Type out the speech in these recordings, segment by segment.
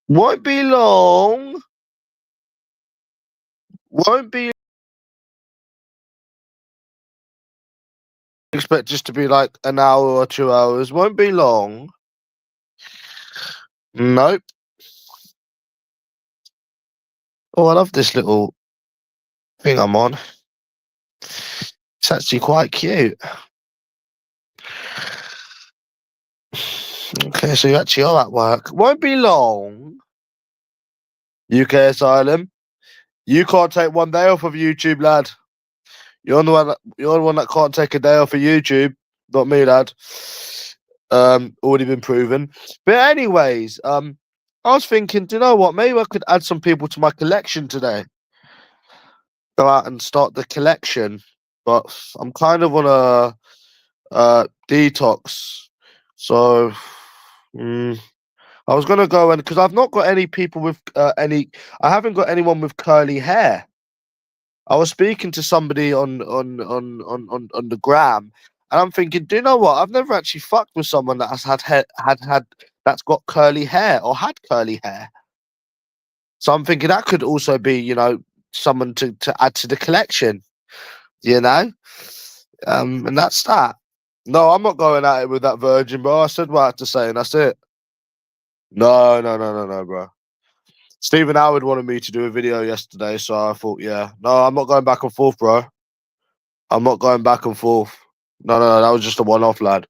Won't be long. Won't be. Expect just to be like an hour or 2 hours. Won't be long. Nope. Oh, I love this little thing I'm on. It's actually quite cute. Okay, so you actually are at work. Won't be long. UK Asylum. You can't take one day off of YouTube, lad. You're the one that can't take a day off of YouTube. Not me, lad. Already been proven. But anyways, I was thinking, do you know what? Maybe I could add some people to my collection today. Go out and start the collection. But I'm kind of on a detox. So I was gonna go and because I've not got any people with I haven't got anyone with curly hair. I was speaking to somebody on the gram, and I'm thinking, do you know what? I've never actually fucked with someone that has had that's got curly hair or had curly hair. So I'm thinking that could also be, someone to add to the collection, and that's that. No, I'm not going at it with that virgin, bro. I said what I had to say, and that's it. No, bro. Stephen Howard wanted me to do a video yesterday, so I thought, yeah. No, I'm not going back and forth, bro. I'm not going back and forth. No, that was just a one-off, lad.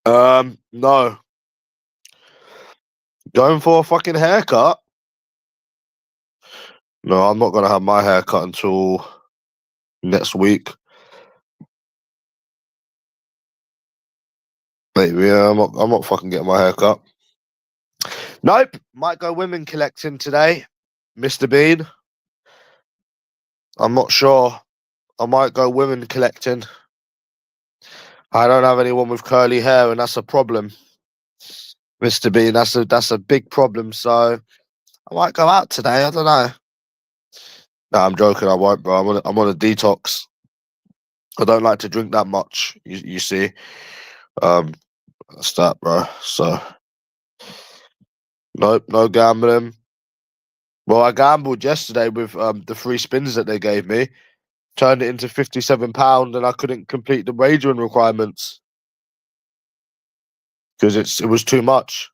No. Going for a fucking haircut? No, I'm not gonna have my haircut until next week. Maybe, yeah, I'm not fucking getting my haircut. Nope. Might go women collecting today, Mr. Bean. I'm not sure. I might go women collecting. I don't have anyone with curly hair, and that's a problem, Mr. Bean. That's a big problem. So I might go out today. I don't know. No, I'm joking. I won't, bro. I'm on a detox. I don't like to drink that much. You see, that's that, bro. So nope, no gambling. Well, I gambled yesterday with the free spins that they gave me. Turned it into £57, and I couldn't complete the wagering requirements because it was too much.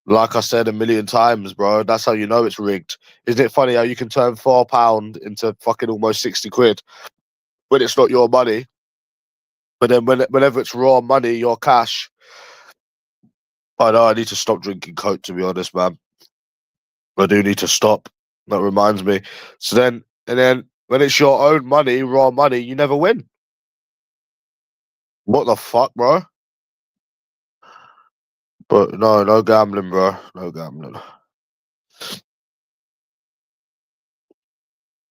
Like I said a million times, bro. That's how you know it's rigged. Isn't it funny how you can turn £4 into fucking almost 60 quid when it's not your money? But then whenever it's raw money, your cash. I know I need to stop drinking Coke, to be honest, man. I do need to stop. That reminds me. And then when it's your own money, raw money, you never win. What the fuck, bro? But no gambling, bro. No gambling.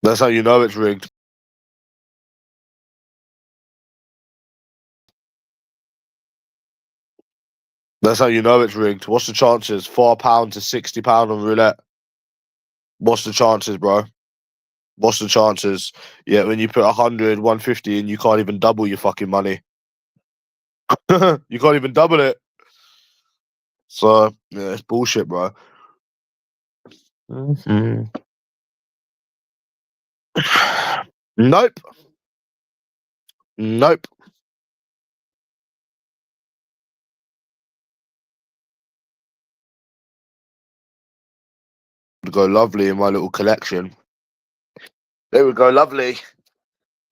That's how you know it's rigged. That's how you know it's rigged. What's the chances? £4 to £60 on roulette. What's the chances, bro? What's the chances? Yeah, when you put 100, 150 and you can't even double your fucking money. You can't even double it. So, yeah, it's bullshit, bro. Nope. Nope. Would go lovely in my little collection. They would go lovely.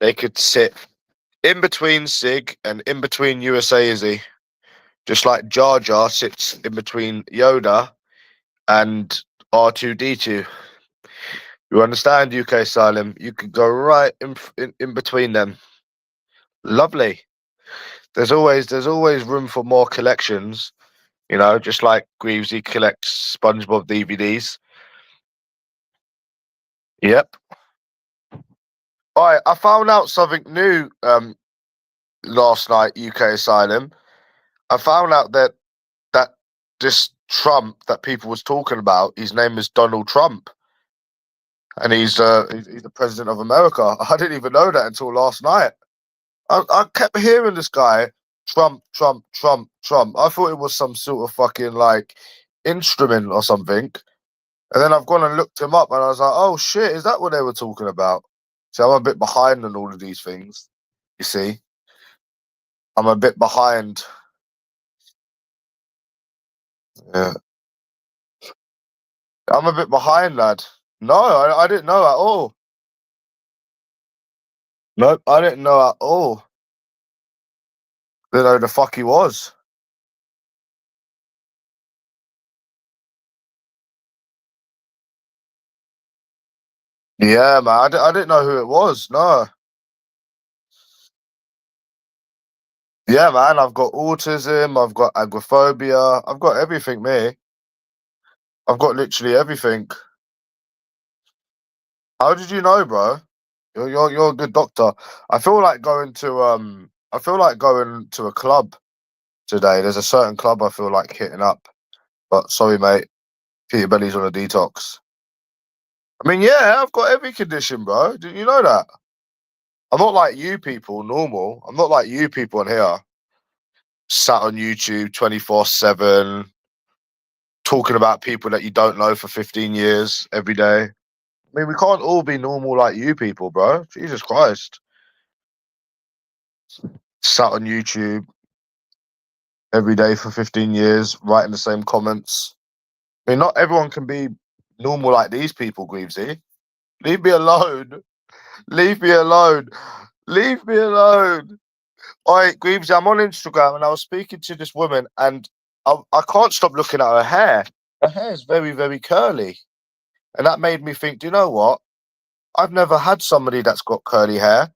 They could sit in between Sig and in between USA Izzy. Just like Jar Jar sits in between Yoda and R2D2. You understand, UK Asylum? You could go right in between them. Lovely. There's always room for more collections, just like Greavesy collects SpongeBob DVDs. Yep. All right, I found out something new last night, UK Asylum. I found out that this Trump that people was talking about, his name is Donald Trump, and he's the president of America. I didn't even know that until last night. I kept hearing this guy Trump, Trump, Trump, Trump. I thought it was some sort of fucking like instrument or something. And then I've gone and looked him up and I was like, oh shit, is that what they were talking about? So I'm a bit behind on all of these things. You see? I'm a bit behind. Yeah. I'm a bit behind, lad. No, I didn't know at all. Nope, I didn't know at all. Didn't know who the fuck he was. Yeah, man. I didn't know who it was. No. Yeah, man. I've got autism. I've got agoraphobia. I've got everything, me. I've got literally everything. How did you know, bro? You're a good doctor. I feel like going to I feel like going to a club today. There's a certain club I feel like hitting up. But sorry, mate. Peter Belly's on a detox. I mean, yeah, I've got every condition, bro. Didn't you know that? I'm not like you people, normal. I'm not like you people in here, sat on YouTube 24/7, talking about people that you don't know for 15 years every day. I mean, we can't all be normal like you people, bro. Jesus Christ. Sat on YouTube every day for 15 years, writing the same comments. I mean, not everyone can be normal like these people, Greavesy. Leave me alone. Leave me alone. Leave me alone. All right, Greavesy, I'm on Instagram and I was speaking to this woman and I can't stop looking at her hair. Her hair is very, very curly. And that made me think, do you know what? I've never had somebody that's got curly hair,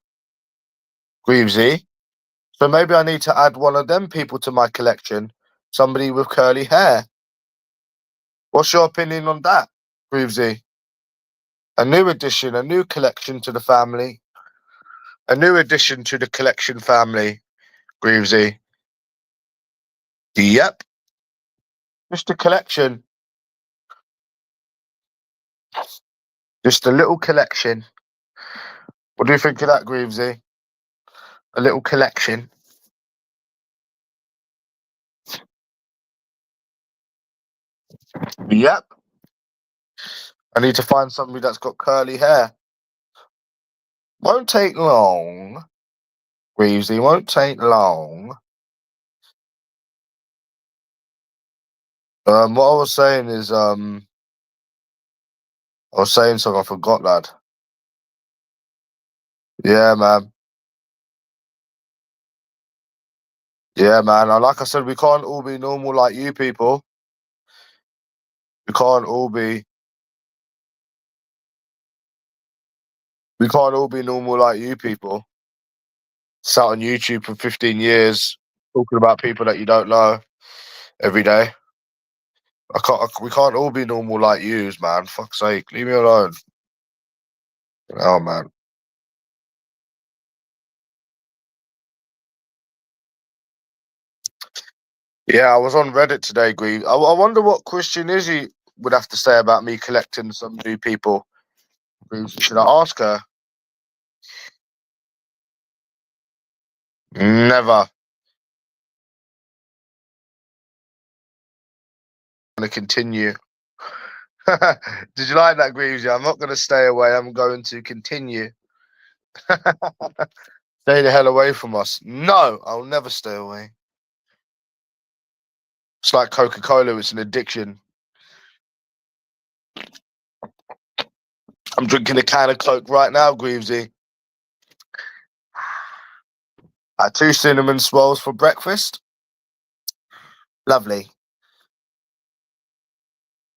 Greavesy. So maybe I need to add one of them people to my collection. Somebody with curly hair. What's your opinion on that, Greavesy? A new addition, a new collection to the family. A new addition to the collection family, Greavesy. Yep. Just a collection. Just a little collection. What do you think of that, Greavesy? A little collection. Yep. I need to find somebody that's got curly hair. Won't take long, Greavesy. Won't take long. What I was saying is, I was saying something I forgot, lad. Yeah, man. Yeah, man. Like I said, we can't all be normal like you people. We can't all be. We can't all be normal like you people. Sat on YouTube for 15 years talking about people that you don't know every day. We can't all be normal like yous, man. Fuck's sake, leave me alone. Oh man. Yeah, I was on Reddit today, Green. I wonder what Christian Izzy would have to say about me collecting some new people. Should I ask her? Never. I'm gonna continue. Did you like that, Greavesy? I'm not gonna stay away. I'm going to continue. Stay the hell away from us. No, I'll never stay away. It's like Coca-Cola. It's an addiction. I'm drinking a can of Coke right now, Greavesy. I had 2 cinnamon swirls for breakfast. Lovely.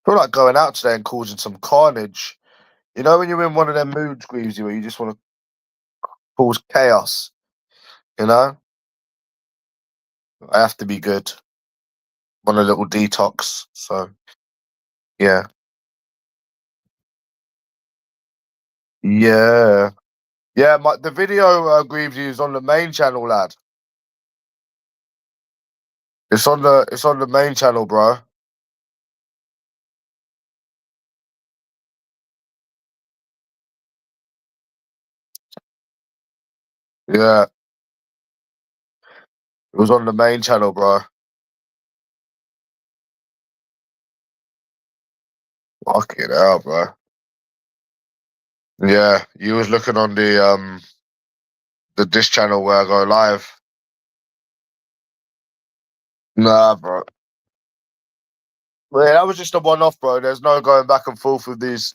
Feel like going out today and causing some carnage. You know when you're in one of them moods, Greavesy, where you just want to cause chaos. You know, I have to be good. On a little detox. So yeah, yeah, yeah. The video Greavesy is on the main channel, lad. It's on the main channel, bro. Yeah, It was on the main channel, bro. Fucking hell, bro. Yeah, you was looking on the dish channel where I go live. Nah, bro. But yeah, that was just a one-off, bro. There's no going back and forth with these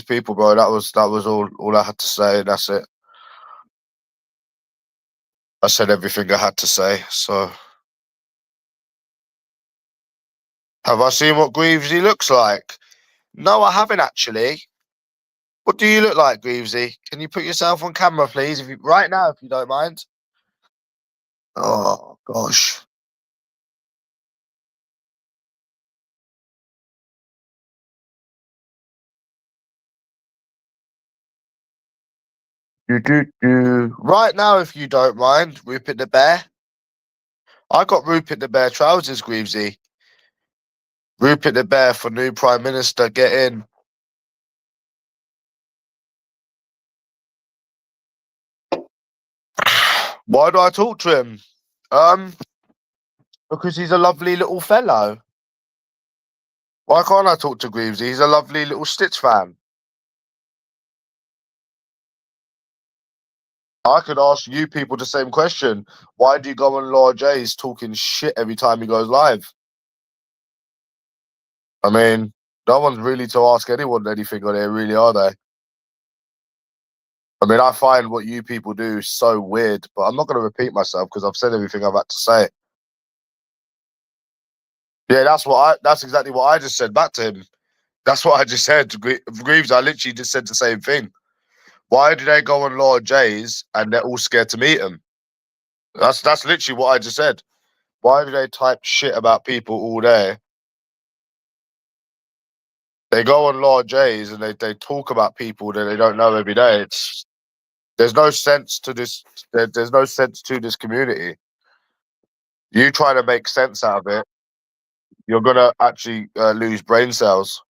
people, bro. That was all I had to say. That's it. I said everything I had to say. So, have I seen what Greavesy looks like? No, I haven't actually. What do you look like, Greavesy? Can you put yourself on camera, please? Right now, if you don't mind. Oh gosh. Do. Right now, if you don't mind, Rupert the Bear. I got Rupert the Bear trousers, Greavesy. Rupert the Bear for new Prime Minister. Get in. Why do I talk to him? Um, because he's a lovely little fellow. Why can't I talk to Greavesy? He's a lovely little Stitch fan. I could ask you people the same question. Why do you go on Laura J's talking shit every time he goes live? I mean, no one's really to ask anyone anything on here, really, are they? I mean, I find what you people do so weird, but I'm not going to repeat myself because I've said everything I've had to say. Yeah, that's exactly what I just said back to him. That's what I just said to Greaves. I literally just said the same thing. Why do they go on Lord J's and they're all scared to meet him? That's literally what I just said. Why do they type shit about people all day? They go on Lord J's and they talk about people that they don't know every day. There's no sense to this. There's no sense to this community. You try to make sense out of it, you're gonna actually lose brain cells.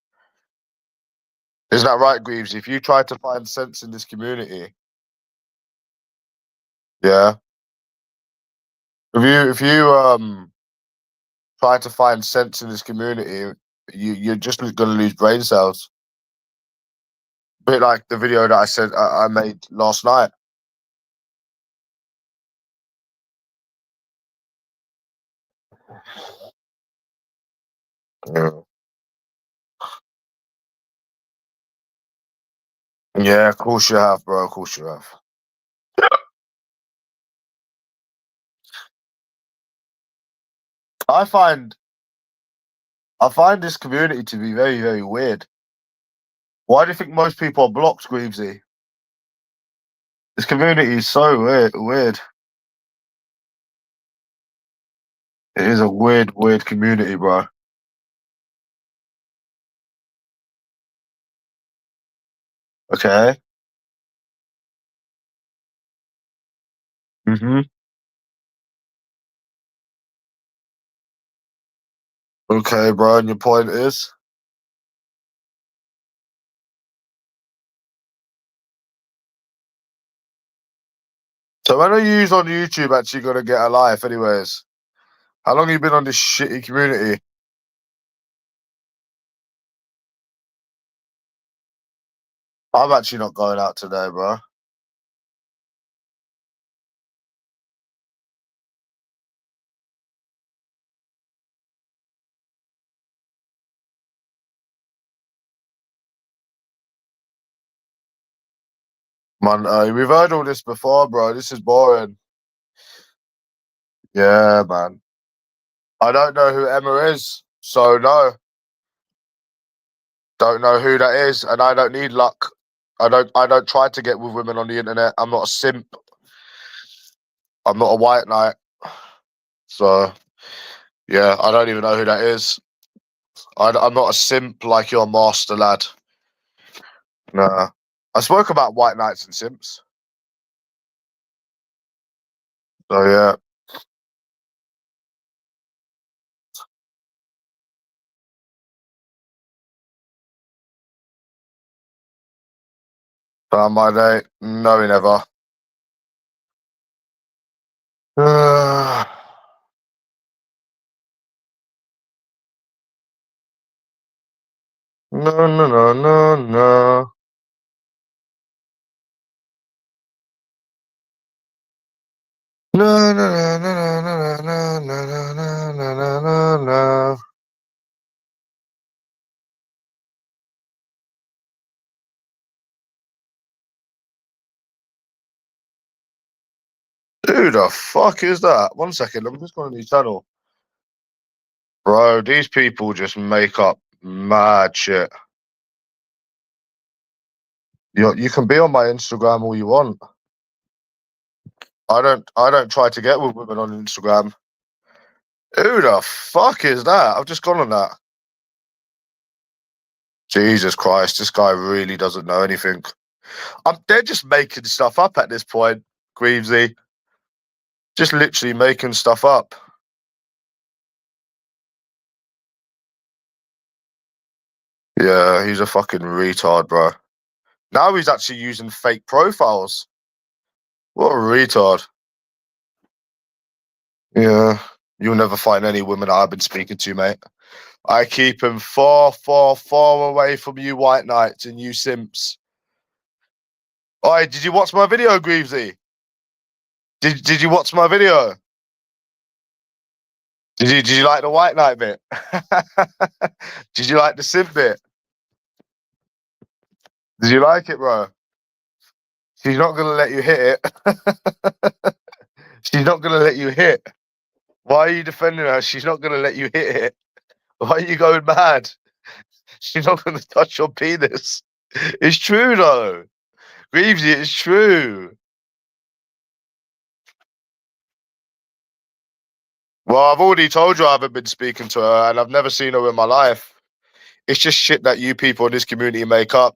Isn't that right, Greaves? If you try to find sense in this community, yeah. If you try to find sense in this community, you're just gonna lose brain cells. A bit like the video that I said I made last night. Yeah. Yeah, of course you have, bro. Of course you have. I find I find this community to be very, very weird. Why do you think most people are blocked, Greavesy? This community is so weird. It is a weird, weird community, bro. Okay. Mm-hmm. Okay, bro. And your point is? So when are you on YouTube actually gonna get a life, anyways? How long have you been on this shitty community? I'm actually not going out today, bro. Man, we've heard all this before, bro. This is boring. Yeah, man. I don't know who Emma is, so no, don't know who that is, and I don't need luck. I don't try to get with women on the internet. I'm not a simp. I'm not a white knight. So yeah, I don't even know who that is. I'm not a simp like your master lad. Nah. I spoke about white knights and simps. So yeah, found my day. No, he never. No, no, no, no, no. No, no, no, no, no, no, no, no, no, no, no, no. Who the fuck is that? 1 second, I'm just going to the channel. Bro, these people just make up mad shit. You can be on my Instagram all you want. I don't try to get with women on Instagram. Who the fuck is that? I've just gone on that. Jesus Christ, this guy really doesn't know anything. They're just making stuff up at this point, Greavesy. Just literally making stuff up. Yeah, he's a fucking retard, bro. Now he's actually using fake profiles. What a retard. Yeah, you'll never find any women I've been speaking to, mate. I keep him far, far, far away from you white knights and you simps. Oi, did you watch my video, Greavesy? Did you watch my video? Did you like the white knight bit? Did you like the simp bit? Did you like it, bro? She's not gonna let you hit it. She's not gonna let you hit. Why are you defending her? She's not gonna let you hit it. Why are you going mad? She's not gonna touch your penis. It's true though. Greavesy, it's true. Well, I've already told you I haven't been speaking to her and I've never seen her in my life. It's just shit that you people in this community make up.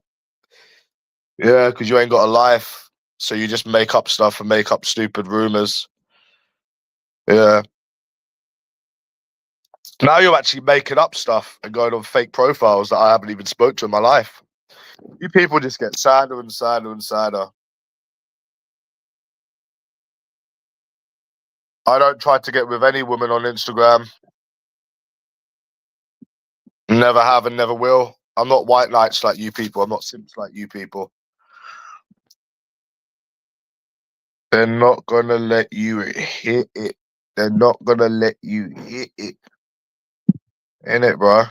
Yeah, because you ain't got a life. So you just make up stuff and make up stupid rumors. Yeah. Now you're actually making up stuff and going on fake profiles that I haven't even spoke to in my life. You people just get sadder and sadder and sadder. I don't try to get with any woman on Instagram. Never have and never will. I'm not white knights like you people. I'm not simps like you people. They're not gonna let you hit it. They're not gonna let you hit it. Ain't it, bro?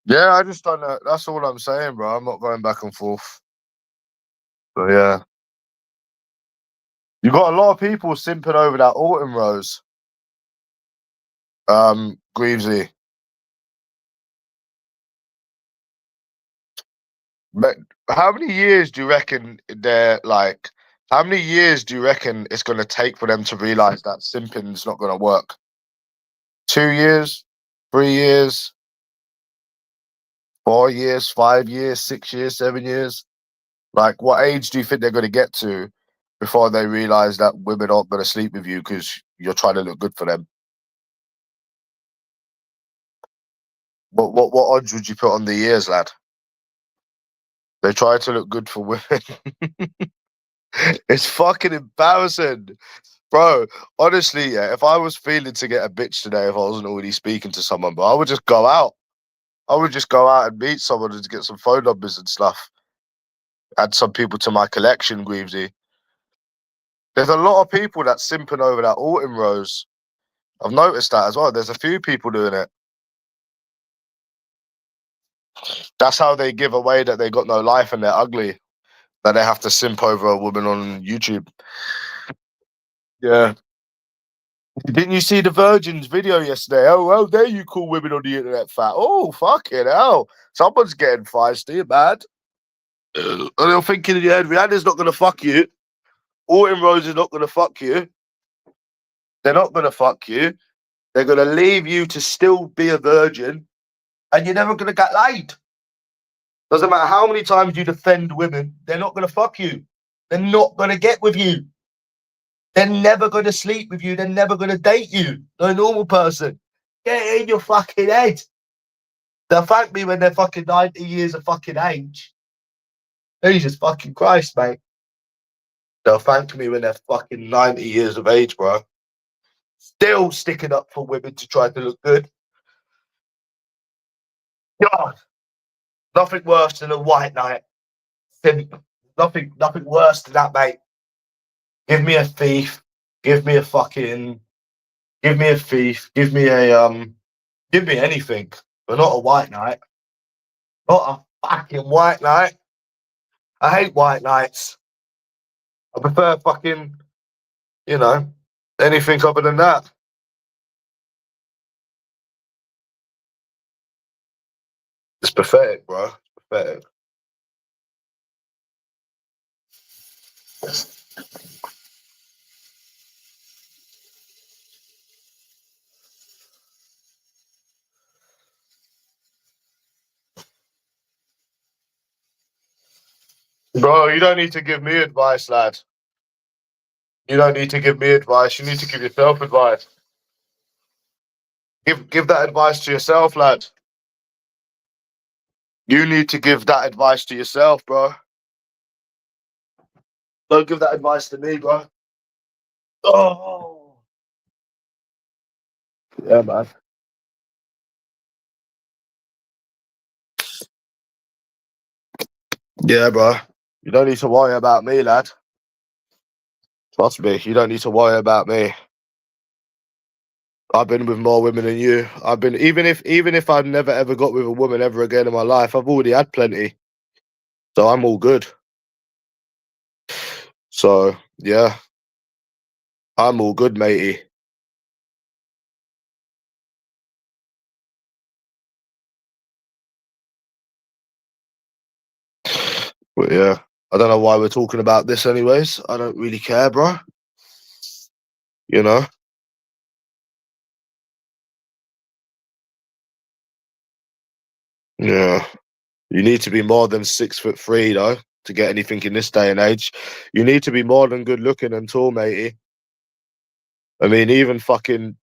Yeah, I just don't know. That's all I'm saying, bro. I'm not going back and forth. So yeah. You got a lot of people simping over that autumn rose. Greavesy. But how many years do you reckon they're like? How many years do you reckon it's going to take for them to realize that simping's not going to work? 2 years, 3 years, 4 years, 5 years, 6 years, 7 years? Like, what age do you think they're going to get to before they realize that women aren't going to sleep with you because you're trying to look good for them? What odds would you put on the years, lad? They try to look good for women. It's fucking embarrassing. Bro, honestly, yeah, if I was feeling to get a bitch today, if I wasn't already speaking to someone, but I would just go out. I would just go out and meet someone and get some phone numbers and stuff. Add some people to my collection, Greavesy. There's a lot of people that's simping over that autumn rose. I've noticed that as well. There's a few people doing it. That's how they give away that they got no life and they're ugly. That they have to simp over a woman on YouTube. Yeah. Didn't you see the Virgin's video yesterday? Oh, how dare you call women on the internet fat? Oh, fucking hell. Someone's getting feisty, mad. And they're thinking in your head, Rihanna's not going to fuck you. Autumn Rose is not going to fuck you. They're not going to fuck you. They're going to leave you to still be a virgin and you're never going to get laid. Doesn't matter how many times you defend women, they're not going to fuck you. They're not going to get with you. They're never going to sleep with you. They're never going to date you. They're a normal person. Get it in your fucking head. They'll thank me when they're fucking 90 years of fucking age. Jesus fucking Christ, mate. They'll thank me when they're fucking 90 years of age, bro. Still sticking up for women to try to look good. God, nothing worse than a white knight. Nothing worse than that, mate. Give me a thief. Give me a fucking. Give me a thief. Give me a Give me anything, but not a white knight. Not a fucking white knight. I hate white knights. I prefer fucking, you know, anything other than that. It's pathetic, bro. It's pathetic. Bro, you don't need to give me advice, lad. You don't need to give me advice. You need to give yourself advice. Give that advice to yourself, lad. You need to give that advice to yourself, bro. Don't give that advice to me, bro. Oh, yeah, man. Yeah, bro. You don't need to worry about me, lad. Trust me, you don't need to worry about me. I've been with more women than you. I've been even if I've never ever got with a woman ever again in my life, I've already had plenty. So I'm all good. So yeah, I'm all good, matey. But yeah, I don't know why we're talking about this anyways. I don't really care, bro. You know? Yeah. You need to be more than 6'3" though to get anything in this day and age. You need to be more than good looking and tall, matey. I mean, even fucking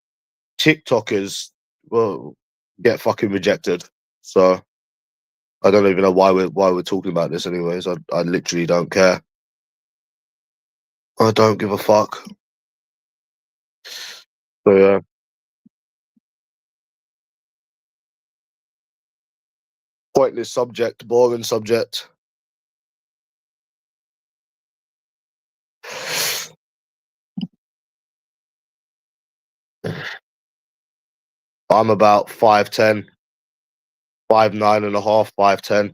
TikTokers will get fucking rejected. So I don't even know why we're talking about this anyways. I literally don't care. I don't give a fuck. So yeah. Pointless subject, boring subject. I'm about 5'10", 5'9.5", 5'10".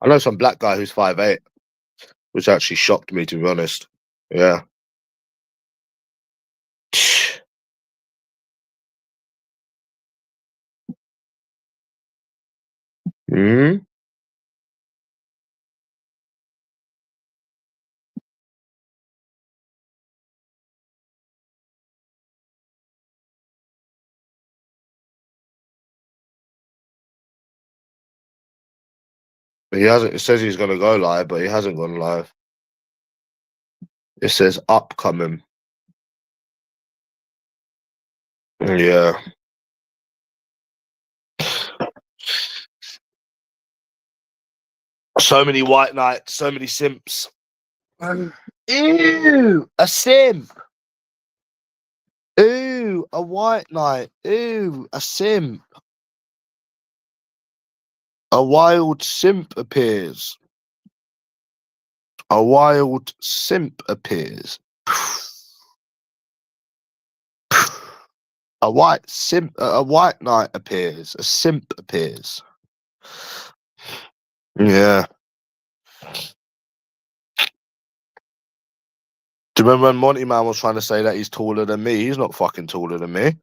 I know some black guy who's 5'8", which actually shocked me, to be honest. Yeah. Hmm? He hasn't. It says he's gonna go live, but he hasn't gone live. It says upcoming. Yeah. So many white knights, so many simps. Ew, a simp. Ooh, a white knight. Ooh, a simp. A wild simp appears. A wild simp appears. A white simp. A white knight appears. A simp appears. Yeah. Do you remember when Monty Man was trying to say that he's taller than me? He's not fucking taller than me.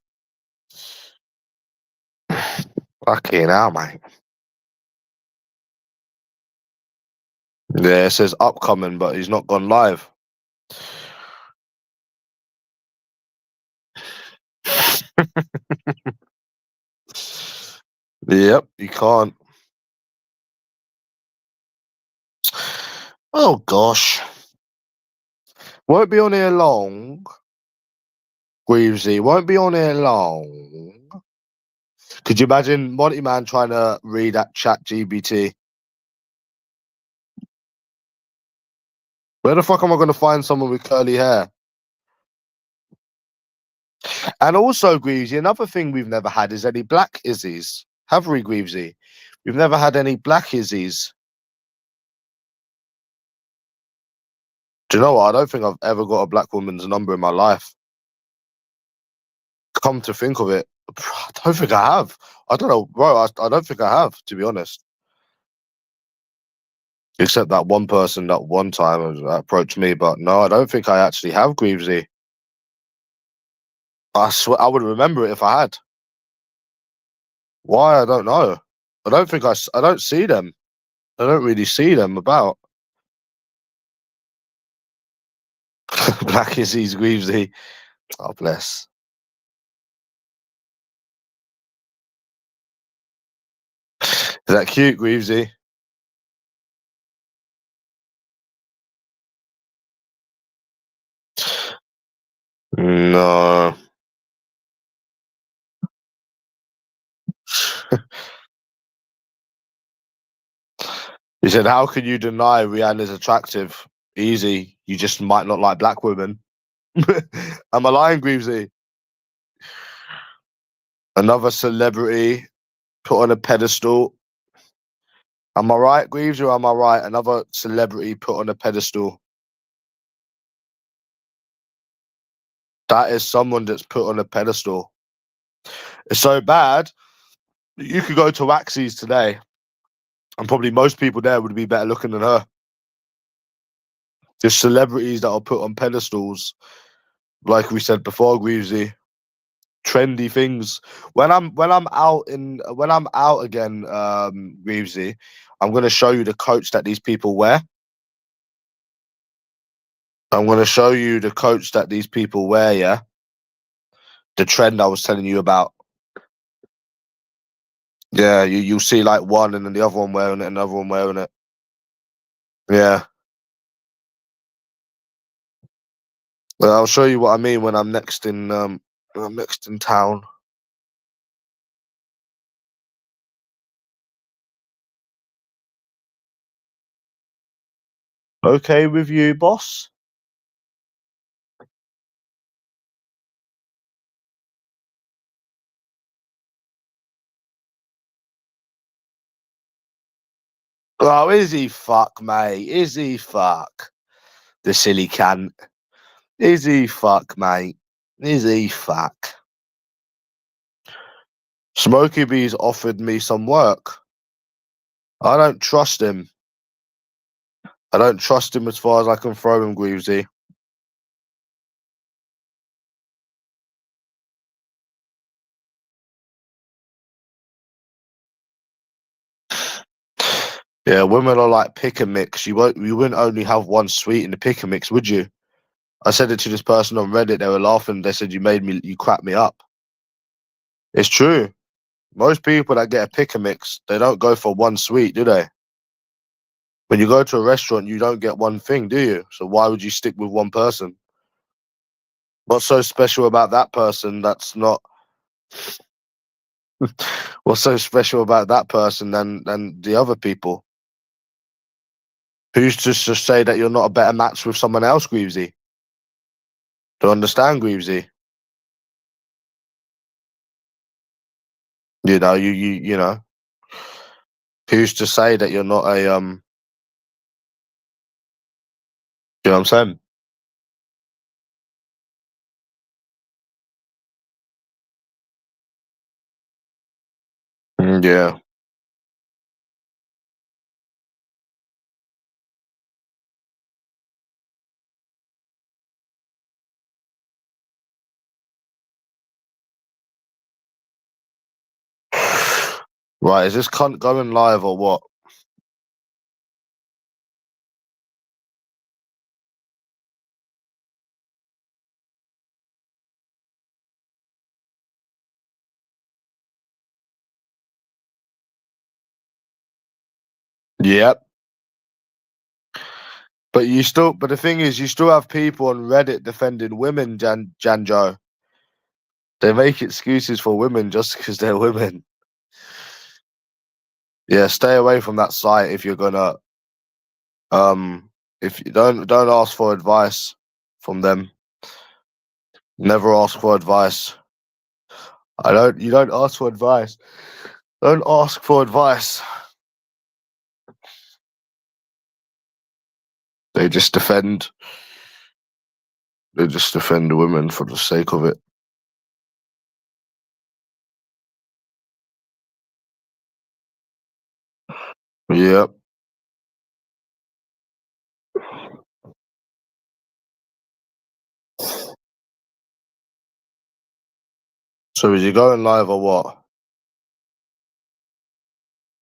Fucking hell, mate. Yeah, it says upcoming, but he's not gone live. Yep, you can't. Oh gosh. Won't be on here long. Greavesy won't be on here long. Could you imagine Monty Man trying to read at Chat GBT? Where the fuck am I going to find someone with curly hair? And also, Greavesy, another thing we've never had is any black Izzies. Have we, Greavesy? We've never had any black Izzies. Do you know what? I don't think I've ever got a black woman's number in my life. Come to think of it, I don't think I have. I don't know, bro. I don't think I have, to be honest. Except that one person that one time approached me, but no, I don't think I actually have, Greavesy. I swear I would remember it if I had. Why? I don't know. I don't think I don't see them. I don't really see them about. Black Izzy's Greavesy. Oh, bless. Is that cute, Greavesy? No. He said, how can you deny Rihanna's attractive? Easy. You just might not like black women. Am I lying, Greavesy? Another celebrity put on a pedestal. Am I right, Greaves, or am I right? Another celebrity put on a pedestal. That is someone that's put on a pedestal. It's so bad. You could go to Waxies today, and probably most people there would be better looking than her. There's celebrities that are put on pedestals, like we said before, Greavesy. Trendy things. When I'm out again, Greavesy, I'm gonna show you the coats that these people wear. I'm gonna show you the coats that these people wear. Yeah, the trend I was telling you about. Yeah, you'll see like one and then the other one wearing it, another one wearing it. Yeah. Well, I'll show you what I mean when I'm next in town. Okay with you, boss? Oh, is he fuck, mate? Is he fuck? The silly cunt. Is he fuck, mate? Is he fuck? Smokey B's offered me some work. I don't trust him. I don't trust him as far as I can throw him, Greavesy. Yeah, women are like pick and mix. You wouldn't only have one sweet in the pick and mix, would you? I said it to this person on Reddit. They were laughing. They said you cracked me up. It's true. Most people that get a pick and mix, they don't go for one sweet, do they? When you go to a restaurant, you don't get one thing, do you? So why would you stick with one person? What's so special about that person that's not what's so special about that person than the other people? Who's to say that you're not a better match with someone else, Greavesy? Do you understand, Greavesy? You know, who's to say that you're not a you know what I'm saying? Yeah. Right, is this cunt going live or what? Yep. But the thing is, you still have people on Reddit defending women, Janjo. They make excuses for women just because they're women. Yeah, stay away from that site if you're gonna um if you don't ask for advice from them. Never ask for advice. You don't ask for advice. Don't ask for advice. They just defend the women for the sake of it. Yep. So is he going live or what?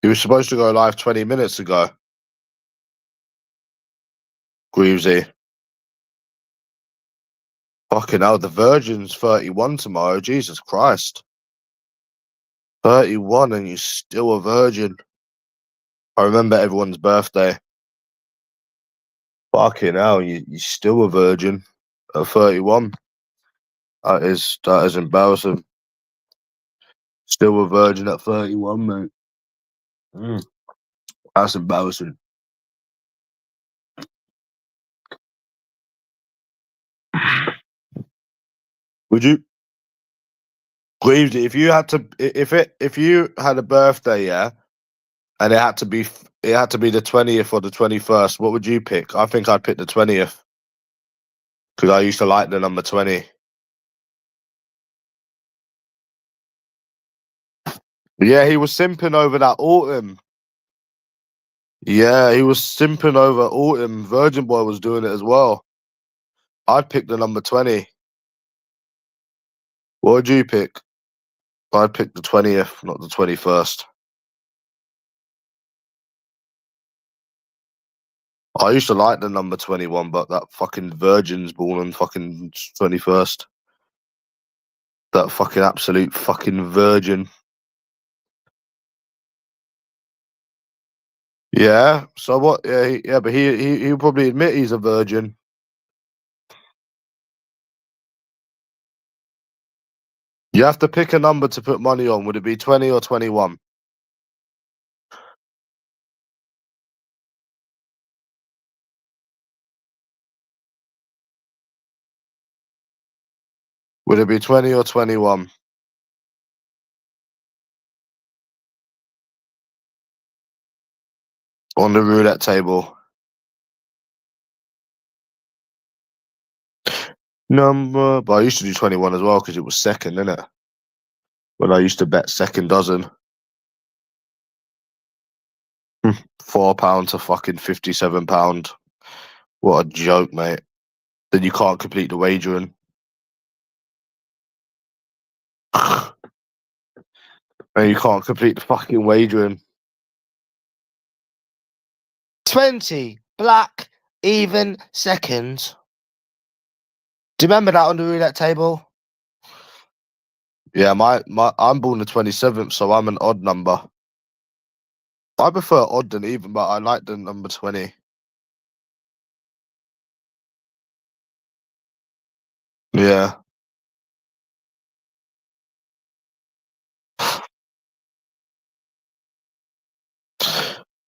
He was supposed to go live 20 minutes ago. Greavesy. Fucking hell, the Virgin's 31 tomorrow. Jesus Christ. 31 and you're still a virgin. I remember everyone's birthday. Fucking hell, you're still a virgin at 31. That is embarrassing. Still a virgin at 31, mate. That's embarrassing. Would you, Greaves, if you had to, if you had a birthday, yeah, and it had to be the 20th or the 21st, what would you pick? I think I'd pick the 20th because I used to like the number 20. Yeah, he was simping over that autumn. Yeah, he was simping over autumn. Virgin Boy was doing it as well. I'd pick the number 20. What would you pick? I'd pick the 20th, not the 21st. I used to like the number 21, but that fucking Virgin's born on fucking 21st. That fucking absolute fucking virgin. Yeah. So what? Yeah, but he'll probably admit he's a virgin. You have to pick a number to put money on. Would it be 20 or 21? Would it be 20 or 21 on the roulette table? Number, but I used to do 21 as well because it was second, innit? When I used to bet second dozen. £4 to fucking £57. What a joke, mate. Then you can't complete the wagering. And you can't complete the fucking wagering. 20 black even seconds. Do you remember that on the roulette table? Yeah, I'm born the 27th, so I'm an odd number. I prefer odd than even, but I like the number 20. Yeah.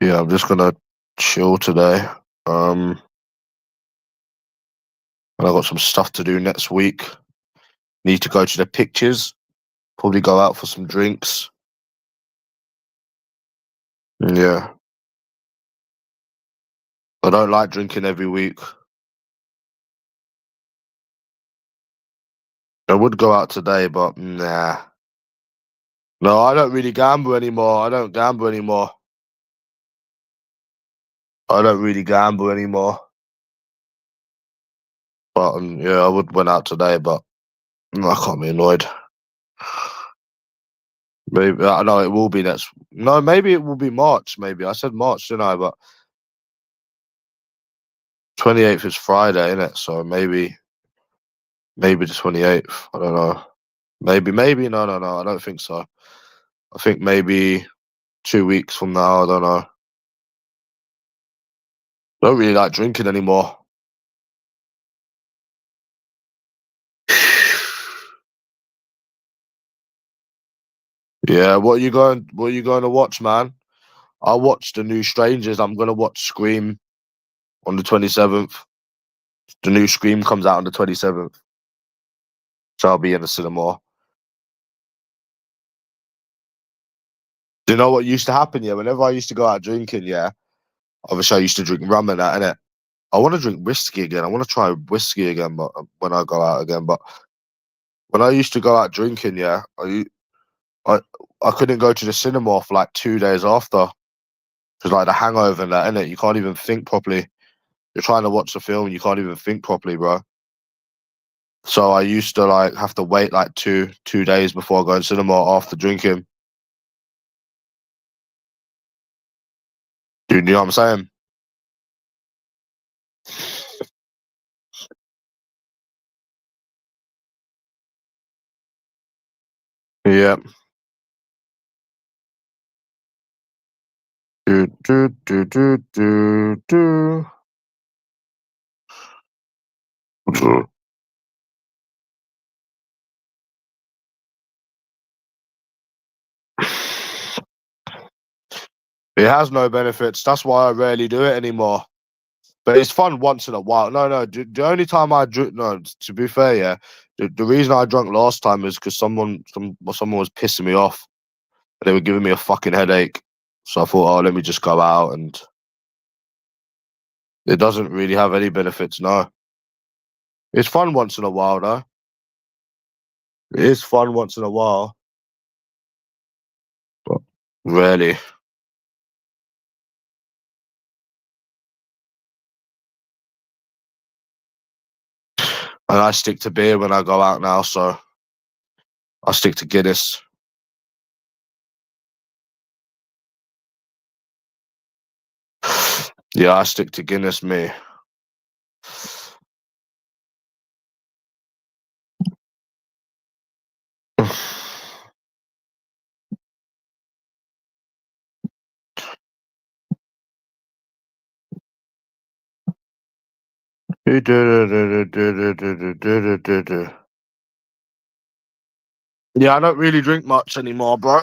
Yeah, I'm just gonna chill today. And I got some stuff to do next week. Need to go to the pictures. Probably go out for some drinks. Yeah. I don't like drinking every week. I would go out today, but nah. No, I don't really gamble anymore. I don't gamble anymore. I don't really gamble anymore. But yeah, I would went out today, but I can't be annoyed. Maybe I know it will be next. No, maybe it will be March. Maybe I said March, didn't I? But 28th is Friday, isn't it? So maybe the 28th. I don't know. Maybe no. I don't think so. I think maybe 2 weeks from now. I don't know. I don't really like drinking anymore. Yeah, what are you going? What are you going to watch, man? I watched the new Strangers. I'm gonna watch Scream. on the 27th. The new Scream comes out on the 27th. So I'll be in the cinema. Do you know what used to happen? Yeah, whenever I used to go out drinking, yeah, obviously I used to drink rum and that, innit? I want to drink whiskey again. I want to try whiskey again, but when I go out again. But when I used to go out drinking, yeah, I, I couldn't go to the cinema for like 2 days after. Because like the hangover and that, innit? You can't even think properly. You're trying to watch the film and you can't even think properly, bro. So I used to like have to wait like two days before I go to cinema after drinking. Dude, you know what I'm saying? Yeah. Do, do, do, do, do, do. It has no benefits. That's why I rarely do it anymore. But it's fun once in a while. No. The only time I drink, no, to be fair, yeah, the reason I drank last time is because someone was pissing me off. They were giving me a fucking headache. So I thought, oh, let me just go out, and it doesn't really have any benefits. No, it's fun once in a while, though. It is fun once in a while, but rarely. And I stick to beer when I go out now, so I stick to Guinness. Yeah, I stick to Guinness, me. Yeah, I don't really drink much anymore, bro.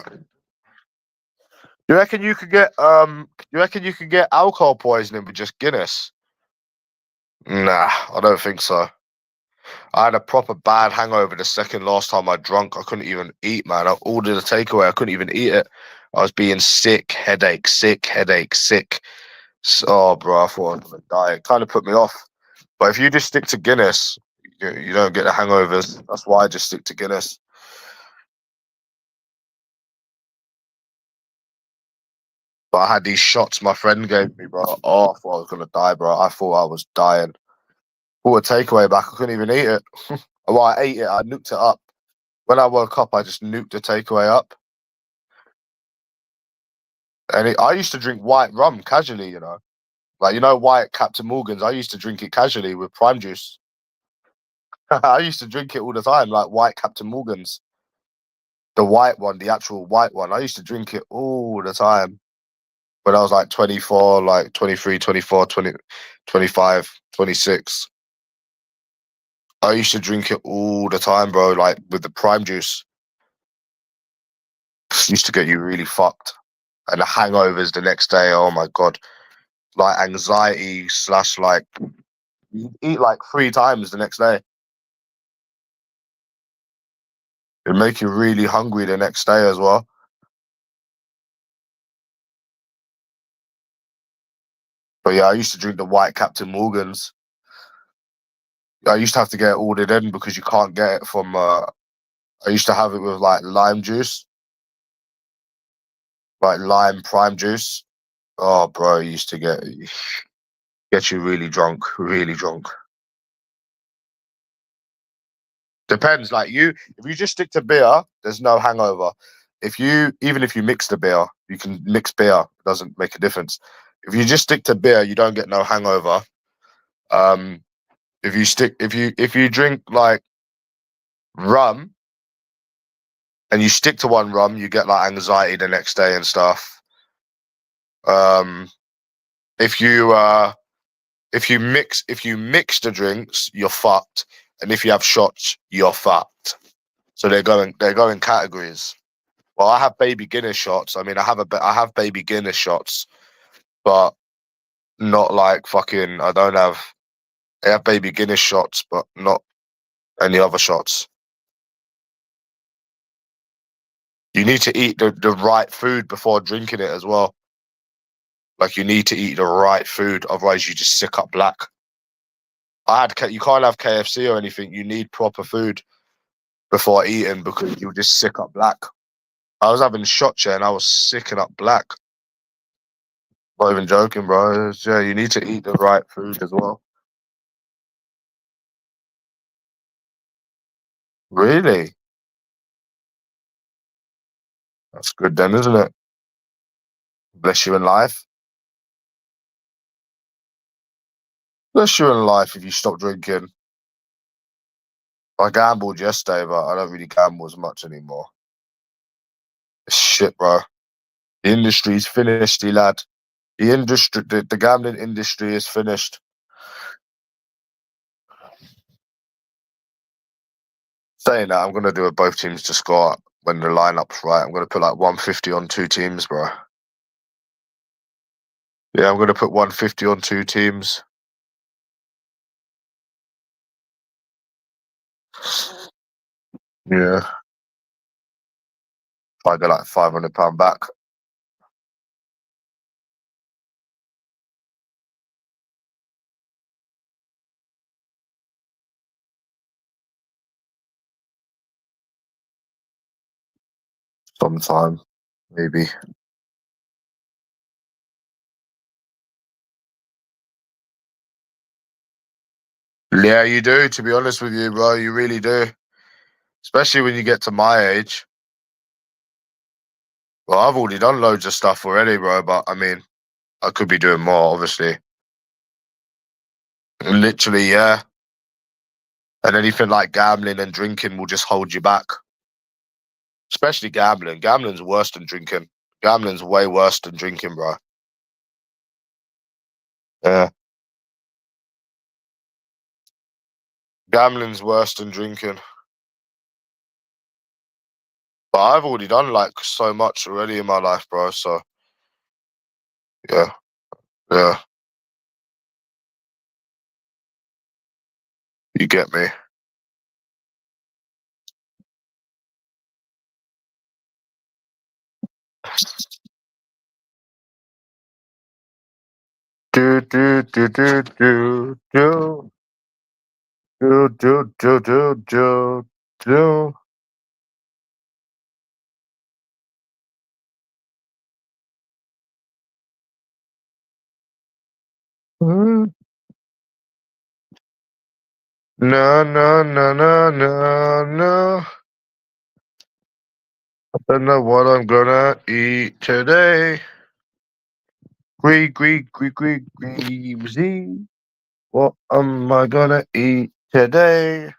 You reckon you could get alcohol poisoning with just Guinness? Nah, I don't think so. I had a proper bad hangover the second last time I drunk. I couldn't even eat, man. I ordered a takeaway. I couldn't even eat it. I was being sick, headache, sick, headache, sick. Oh, bro, I thought I was gonna die. It kind of put me off. But if you just stick to Guinness, you don't get the hangovers. That's why I just stick to Guinness. But I had these shots my friend gave me, bro. Oh, I thought I was gonna die, bro. I thought I was dying. Bought a takeaway back. I couldn't even eat it. Well, I ate it. I nuked it up. When I woke up, I just nuked the takeaway up. And I used to drink white rum casually, like white Captain Morgan's. I used to drink it casually with prime juice. I used to drink it all the time, like white Captain Morgan's, the white one, the actual white one. I used to drink it all the time when I was like 24, like 23, 24, 20, 25, 26. I used to drink it all the time, bro, like with the prime juice. Used to get you really fucked. And the hangovers the next day, oh my God. Like anxiety slash like you eat like 3 times the next day. It'd make you really hungry the next day as well. But yeah, I used to drink the white Captain Morgan's. I used to have to get it ordered in because you can't get it from. I used to have it with like lime juice, like lime prime juice. Oh, bro, it used to get you really drunk, really drunk. Depends. Like if you just stick to beer, there's no hangover. Even if you mix the beer, you can mix beer. It doesn't make a difference. If you just stick to beer, you don't get no hangover. Um, if you drink like rum and you stick to one rum, you get like anxiety the next day and stuff. Um, if you if you mix the drinks, you're fucked, and if you have shots, you're fucked. So they're going categories. Well, I have baby Guinness shots. I mean, I have baby Guinness shots, but not like fucking. I don't have. I have baby Guinness shots, but not any other shots. You need to eat the right food before drinking it as well. Like you need to eat the right food, otherwise you just sick up black. You can't have KFC or anything. You need proper food before eating because you'll just sick up black. I was having shots and I was sicking up black. Not even joking, bro. Yeah, you need to eat the right food as well. Really? That's good then, isn't it? Bless you in life. Bless you in life if you stop drinking. I gambled yesterday, but I don't really gamble as much anymore. It's shit, bro. The industry's finished, lad. The gambling industry is finished. Saying that, I'm gonna do a both teams to score when the lineup's right. I'm gonna put like 150 on two teams, bro. Yeah, I'm gonna put 150 on two teams. Yeah, I get like £500 back. Sometime, maybe. Yeah, you do. To be honest with you, bro, you really do. Especially when you get to my age. Well, I've already done loads of stuff already, bro. But I mean, I could be doing more, obviously. Literally, yeah. And anything like gambling and drinking will just hold you back. Especially gambling. Gambling's worse than drinking. Gambling's way worse than drinking, bro. Yeah. Gambling's worse than drinking. But I've already done like so much already in my life, bro. So yeah, yeah, you get me. Do do do do do do do do do do do do. Mm. No, no, no, no, no, no. I don't know what I'm gonna eat today. Greasy. What am I gonna eat today?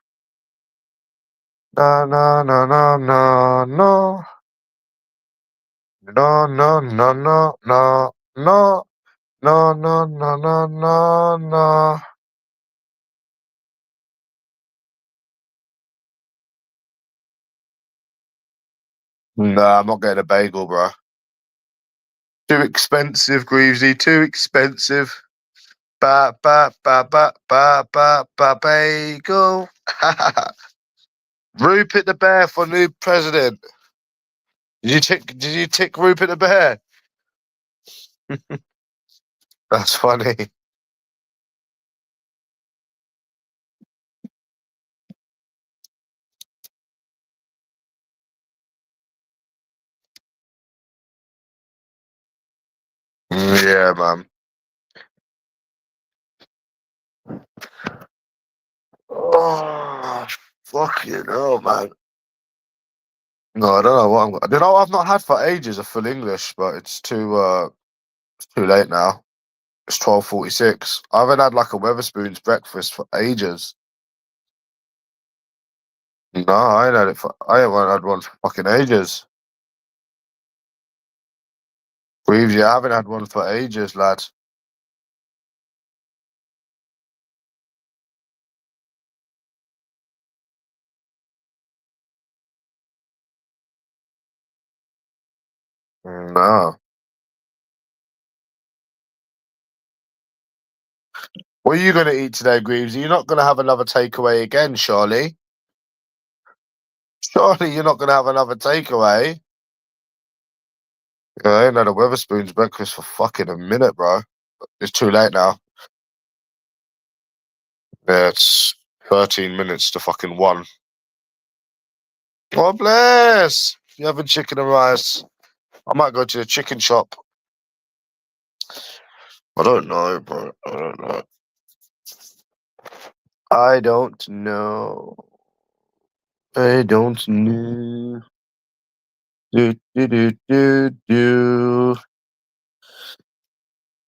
No, no, no, no, no, no. No, no, no, no, no, no. No, no, no, no, no, no. Nah, I'm not getting a bagel, bro. Too expensive, Greavesy. Too expensive. Bagel. Rupert the Bear for new president. Did you tick Rupert the Bear? That's funny. Yeah, man. Oh, fucking hell, man. No, I don't know what I'm. You know, I've not had for ages a full English, but it's too late now. It's 12:46. I haven't had like a Weatherspoons breakfast for ages. No, I haven't had one for fucking ages. Breathe, I haven't had one for ages, lad. No. What are you going to eat today, Greaves? You're not going to have another takeaway again, surely? Surely you're not going to have another takeaway. I ain't had a Weatherspoon's breakfast for fucking a minute, bro. It's too late now. Yeah, it's 13 minutes to fucking 1. God bless. You having chicken and rice? I might go to the chicken shop. I don't know, bro. I don't know. I don't know. I don't know. Do do do do do.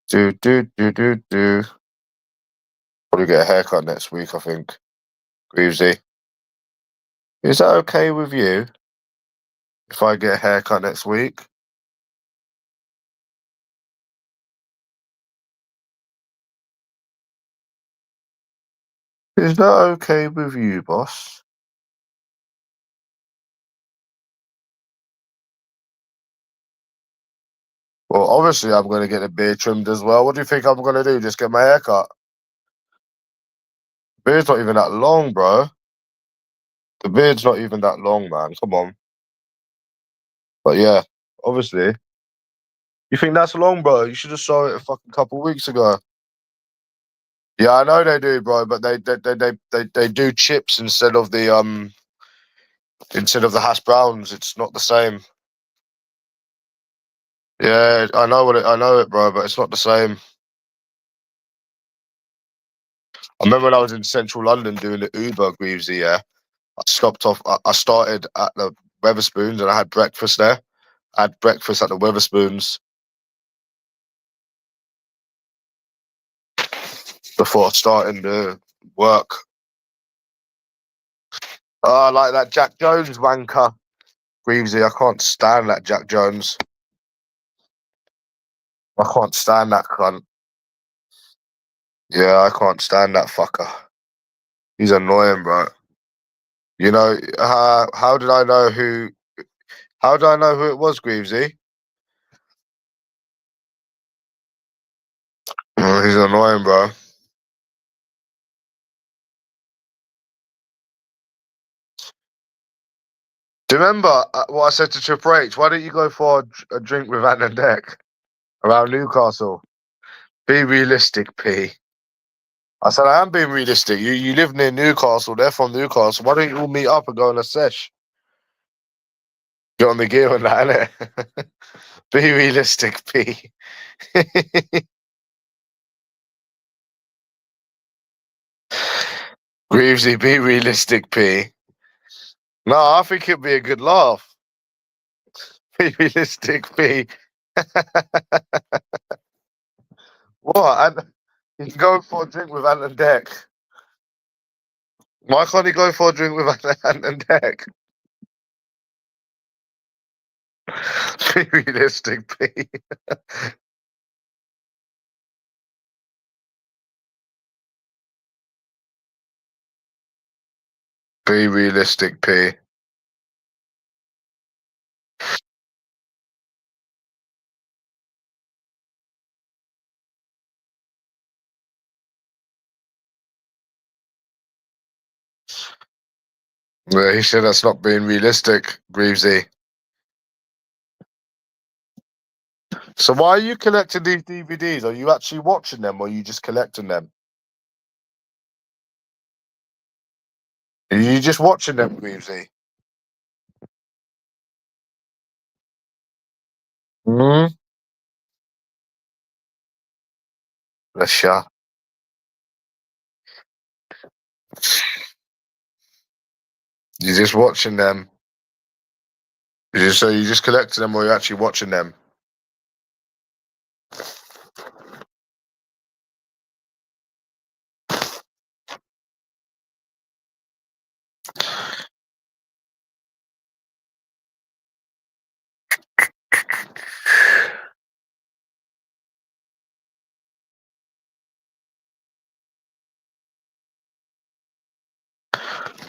Do do do do do. Probably get a haircut next week, I think. Greavesy. Is that okay with you if I get a haircut next week? Is that okay with you, boss? Well, obviously I'm going to get the beard trimmed as well. What do you think I'm going to do? Just get my haircut? Beard's not even that long, bro. The beard's not even that long, man. Come on. But yeah, obviously. You think that's long, bro? You should have saw it a fucking couple weeks ago. Yeah, I know they do, bro, but they do chips instead of the hash browns. It's not the same. Yeah, I know it, bro, but it's not the same. I remember when I was in central London doing the Uber, Greavesy, yeah. I stopped off. I started at the Weatherspoons and I had breakfast there. I had breakfast at the Weatherspoons before starting the work. Oh, like that Jack Jones wanker, Greavesy. I can't stand that Jack Jones. I can't stand that cunt. Yeah, I can't stand that fucker. He's annoying, bro. You know, how did I know who? How did I know who it was, Greavesy? Oh, he's annoying, bro. Do you remember what I said to Triple H? Why don't you go for a drink with Ant and Deck around Newcastle? Be realistic, P. I said, I am being realistic. You live near Newcastle. They're from Newcastle. Why don't you all meet up and go on a sesh? Get on the gear on that, innit? Be realistic, P. Greavesy, be realistic, P. No, I think it'd be a good laugh. Be realistic, P. What? And you can go for a drink with Ant and Deck. Why can't he go for a drink with Ant and Deck? Be realistic, P. Be realistic, P. Yeah, he said that's not being realistic, Greavesy. So why are you collecting these DVDs? Are you actually watching them or are you just collecting them? Are you just watching them, Greavesy? Hmm? Let's shut. You're just watching them. So you just collecting them or you're actually watching them?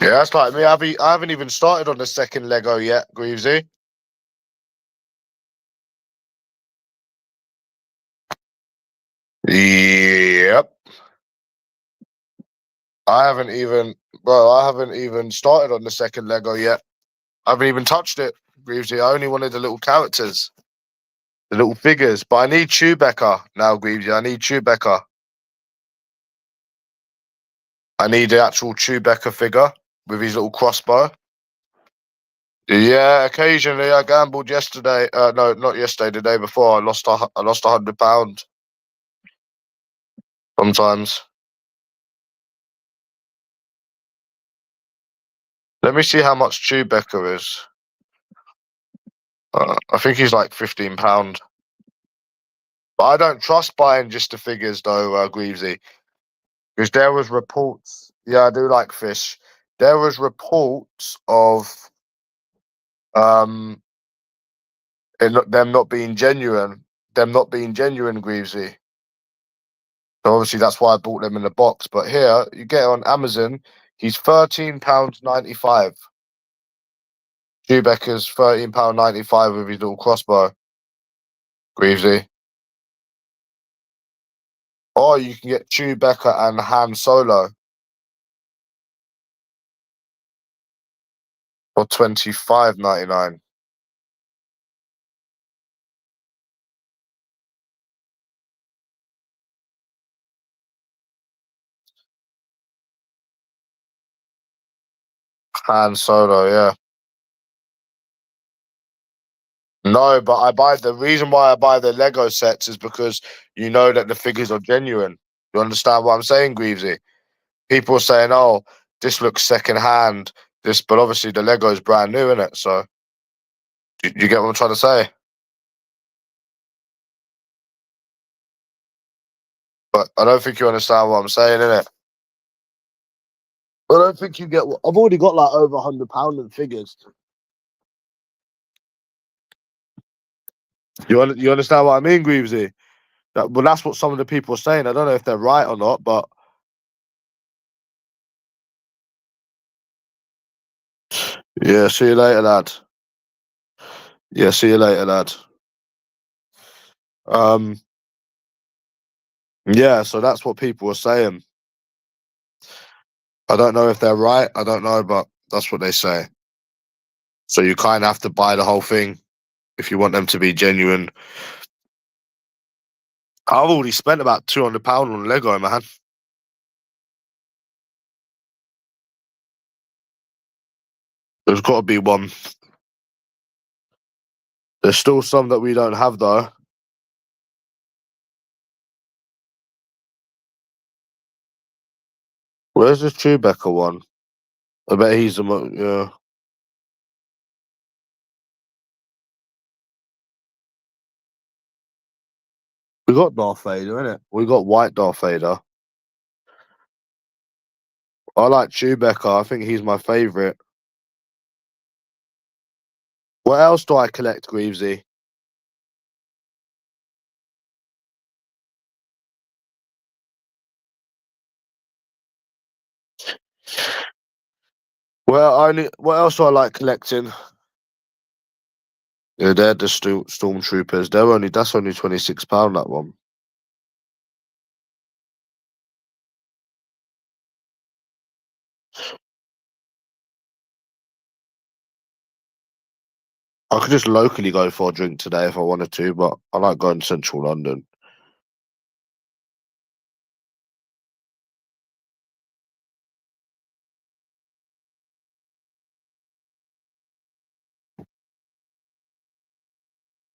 Yeah, that's like me. I haven't even started on the second Lego yet, Greavesy. Yep. I haven't even, bro. I haven't even started on the second Lego yet. I haven't even touched it. Greavesy. I only wanted the little characters, the little figures. But I need Chewbacca now, Greavesy. I need Chewbacca. I need the actual Chewbacca figure with his little crossbow. Yeah, occasionally I gambled yesterday. No, not yesterday. The day before, I lost £100. Sometimes. Let me see how much Chewbacca is. I think he's like £15. But I don't trust buying just the figures though, Greavesy, because there was reports. Yeah, I do like fish. There was reports of um them not being genuine. Them not being genuine, Greavesy. So obviously that's why I bought them in the box. But here you get it on Amazon. He's £13.95. Chewbacca's £13.95 with his little crossbow. Greavesy. Or you can get Chewbacca and Han Solo for £25.99. Han Solo, yeah. No, but I buy the reason why I buy the Lego sets is because you know that the figures are genuine. You understand what I'm saying, Greavesy? People are saying, "Oh, this looks second hand." This, but obviously the Lego is brand new, isn't it? So, do you get what I'm trying to say? But I don't think you understand what I'm saying, innit? I don't think you get. I've already got like over £100 in figures. You understand what I mean, Greavesy? Well, that's what some of the people are saying. I don't know if they're right or not, but yeah. See you later, lad. Yeah, see you later, lad. Um, yeah. So that's what people are saying. I don't know if they're right. I don't know, but that's what they say. So you kind of have to buy the whole thing if you want them to be genuine. I've already spent about £200 on Lego, man. There's got to be one. There's still some that we don't have though. Where's this Chewbacca one? I bet he's the yeah. We got Darth Vader, innit? We got white Darth Vader. I like Chewbacca. I think he's my favourite. What else do I collect, Greavesy? What else do I like collecting? Yeah, they're the stormtroopers. That's only £26 that one. I could just locally go for a drink today if I wanted to, but I like going to central London.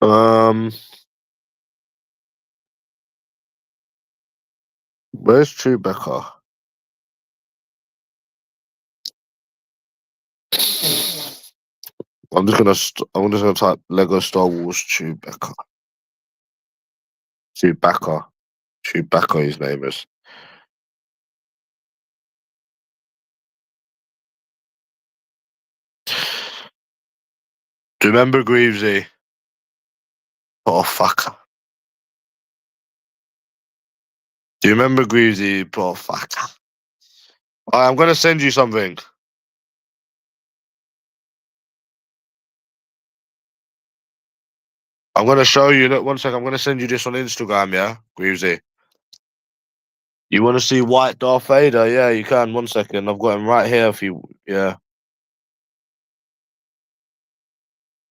Um, where's Chewbacca? I'm just gonna type Lego Star Wars Chewbacca. Chewbacca. Chewbacca. His name is. Do you remember Greavesy? Oh fuck. Do you remember Greavesy? Oh fuck. I'm gonna send you something. I'm gonna show you. Look, one sec. I'm gonna send you this on Instagram. Yeah, Greavesy. You want to see White Darth Vader? Yeah, you can. 1 second. I've got him right here if you... Yeah.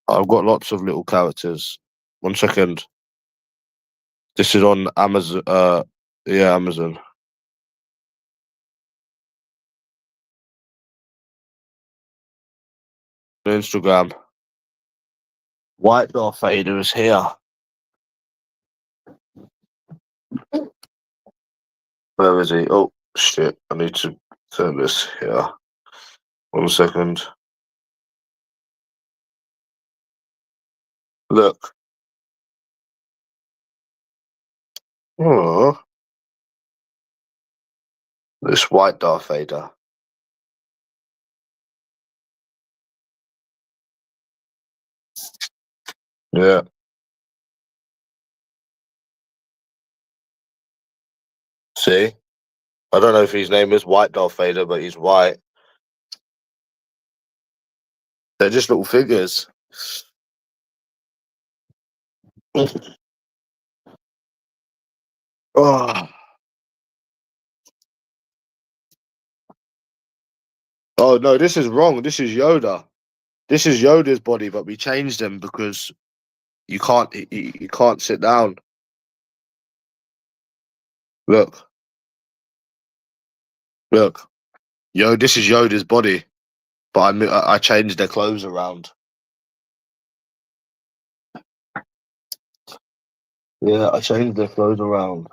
I've got lots of little characters. 1 second. This is on Amazon. Yeah, Amazon. Instagram. White Darth Vader is here. Where is he? Oh, shit. I need to turn this here. 1 second. Look. Oh. This White Darth Vader. Yeah. See? I don't know if his name is White Darth Vader, but he's white. They're just little figures. Oh. Oh no, this is wrong. This is Yoda. This is Yoda's body, but we changed him because you can't. You can't sit down. Look, look. Yo, this is Yoda's body, but I changed their clothes around. Yeah, I changed their clothes around.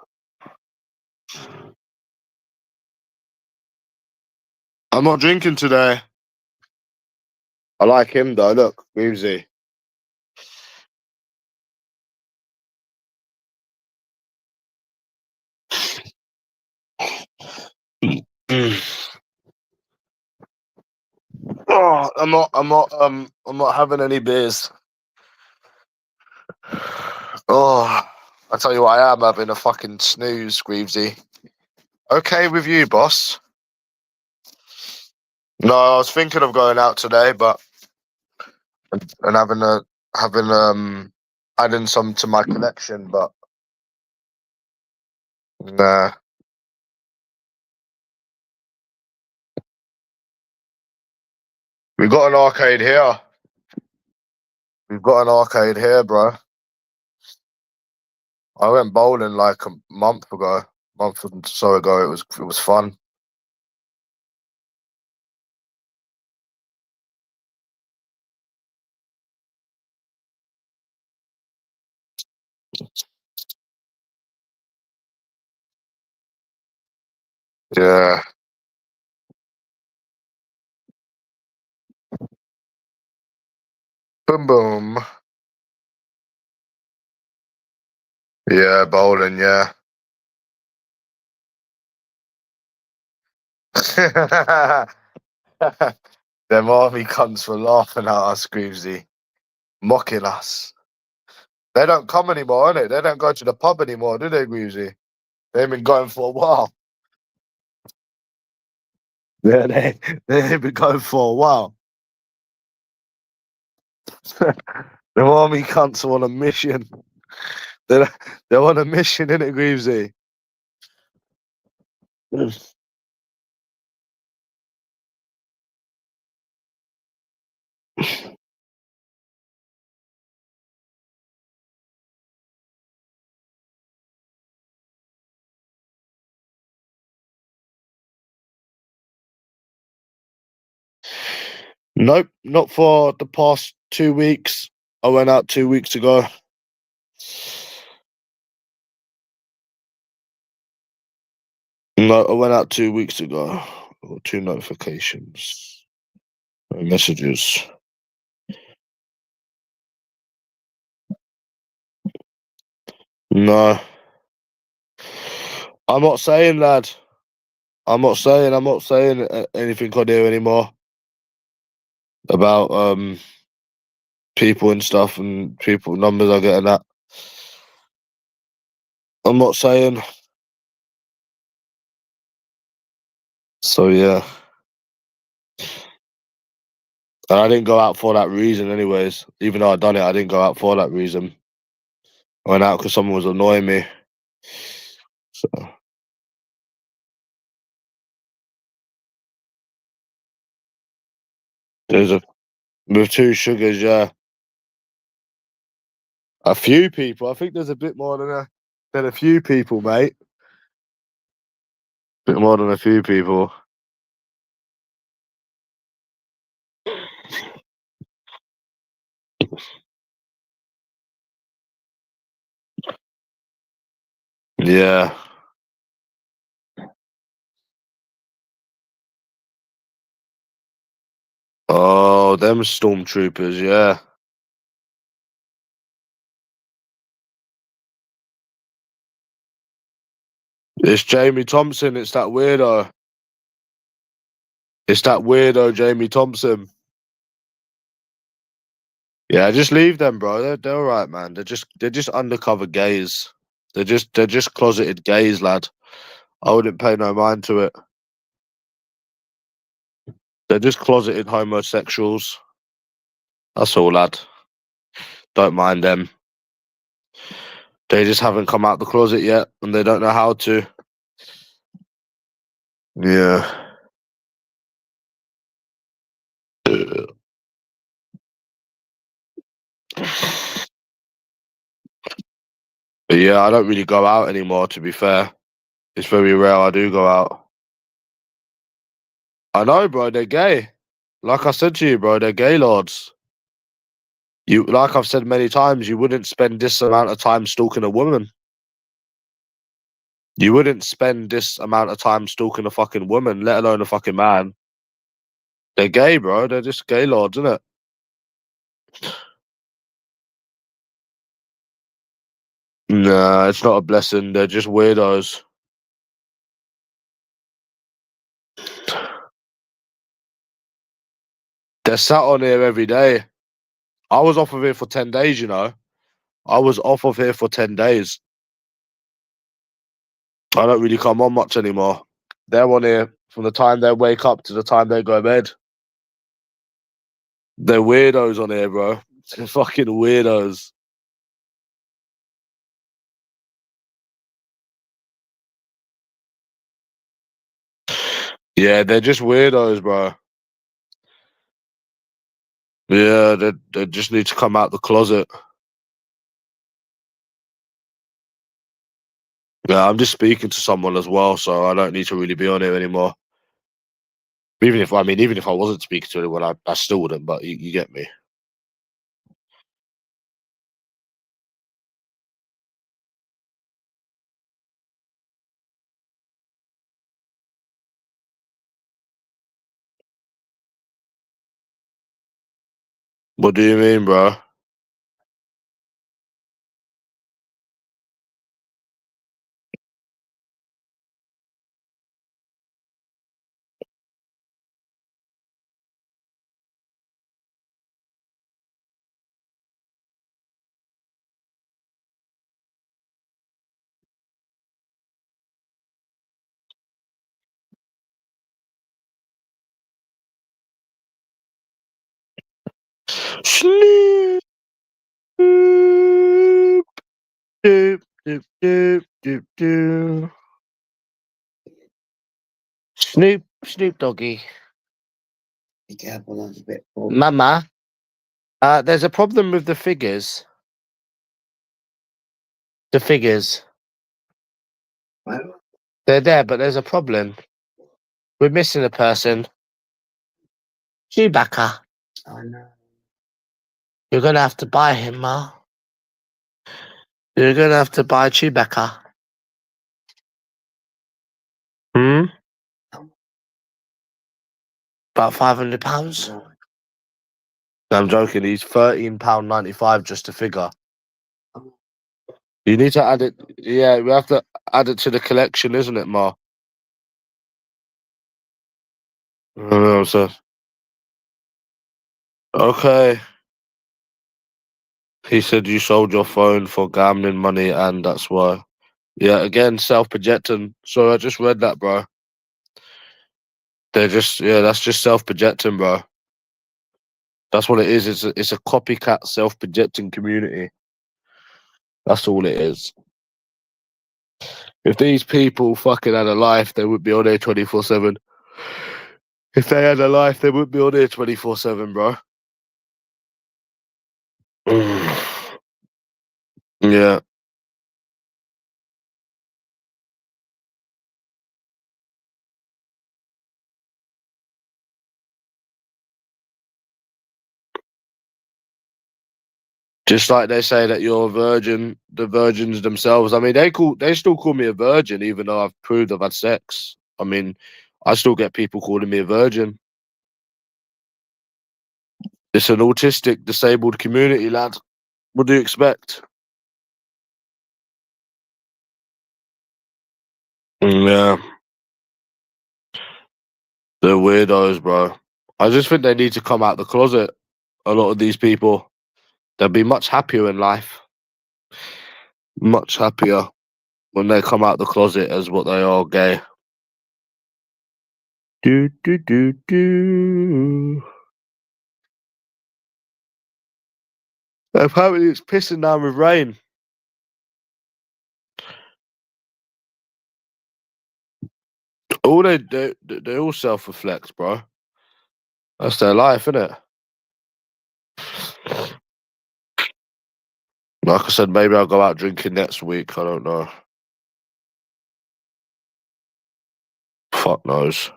I'm not drinking today. I like him though. Look, Weemsy. Oh, I'm not having any beers. Oh, I tell you what, I am having a fucking snooze, Greavesy. Okay with you, boss? No, I was thinking of going out today, but and adding some to my collection, but nah. We got an arcade here. We've got an arcade here, bro. I went bowling like a month ago, month or so ago. It was fun. Yeah. Boom boom. Yeah, bowling. Yeah. Them army cunts were laughing at us, Greavesy, mocking us. They don't come anymore, innit? They don't go to the pub anymore, do they, Greavesy? They've been going for a while. Yeah, they've been going for a while. The army cunts are on a mission. They're, they're on a mission, innit, Greavesy? Nope, not for the past 2 weeks. I went out 2 weeks ago. No, I went out 2 weeks ago. Got 2 notifications. Messages. No. I'm not saying, lad. I'm not saying anything on here anymore about people and stuff and people numbers I get and that. I'm not saying. So yeah. And I didn't go out for that reason anyways. Even though I done it, I didn't go out for that reason. I went out because someone was annoying me. So There's a with two sugars, yeah. A few people. I think there's a bit more than a few people, mate. Bit more than a few people. Yeah. Oh, them stormtroopers, yeah. It's Jamie Thompson. It's that weirdo. It's that weirdo Jamie Thompson. Yeah, just leave them, bro. They're all right, man. They're just undercover gays. They're just closeted gays, lad. I wouldn't pay no mind to it. They're just closeted homosexuals. That's all, lad. Don't mind them. They just haven't come out the closet yet, and they don't know how to. Yeah. But yeah, I don't really go out anymore, to be fair. It's very rare I do go out. I know, bro, they're gay. Like I said to you, bro, they're gay lords. Like I've said many times, you wouldn't spend this amount of time stalking a woman. You wouldn't spend this amount of time stalking a fucking woman, let alone a fucking man. They're gay, bro. They're just gay lords, isn't it? Nah, it's not a blessing. They're just weirdos. They're sat on here every day. I was off of here for 10 days, you know. I was off of here for 10 days. I don't really come on much anymore. They're on here from the time they wake up to the time they go to bed. They're weirdos on here, bro. They're fucking weirdos. Yeah, they're just weirdos, bro. Yeah, they just need to come out the closet. Yeah, I'm just speaking to someone as well, so I don't need to really be on it anymore. Even if I wasn't speaking to anyone, I still wouldn't. But you get me. What do you mean, bro? Snoop, doop, doop, doop, doop, doop. Snoop doggy. Be careful, that's a bit. Mama, there's a problem with the figures. The figures. They're there, but there's a problem. We're missing a person. Chewbacca. Oh no. You're gonna have to buy him, Ma. You're gonna have to buy Chewbacca. Hmm? About £500. No, I'm joking. He's £13.95 just a figure. You need to add it. Yeah, we have to add it to the collection, isn't it, Ma? I don't know, so okay. He said you sold your phone for gambling money, and that's why. Yeah, again, self-projecting. So I just read that, bro. That's just self-projecting, bro. That's what it is. It's a copycat self-projecting community. That's all it is. If these people fucking had a life, they would be on there 24/7. If they had a life, they wouldn't be on here 24/7, bro. Yeah. Just like they say that you're a virgin, the virgins themselves. I mean, they still call me a virgin, even though I've proved I've had sex. I mean, I still get people calling me a virgin. It's an autistic, disabled community, lad. What do you expect? Yeah, they're weirdos, bro. I just think they need to come out the closet. A lot of these people, they'll be much happier in life, much happier when they come out the closet as what they are, gay. Do do do do. Apparently, it's pissing down with rain. All they all self-reflect, bro. That's their life, isn't it? Like I said, maybe I'll go out drinking next week. I don't know. Fuck knows.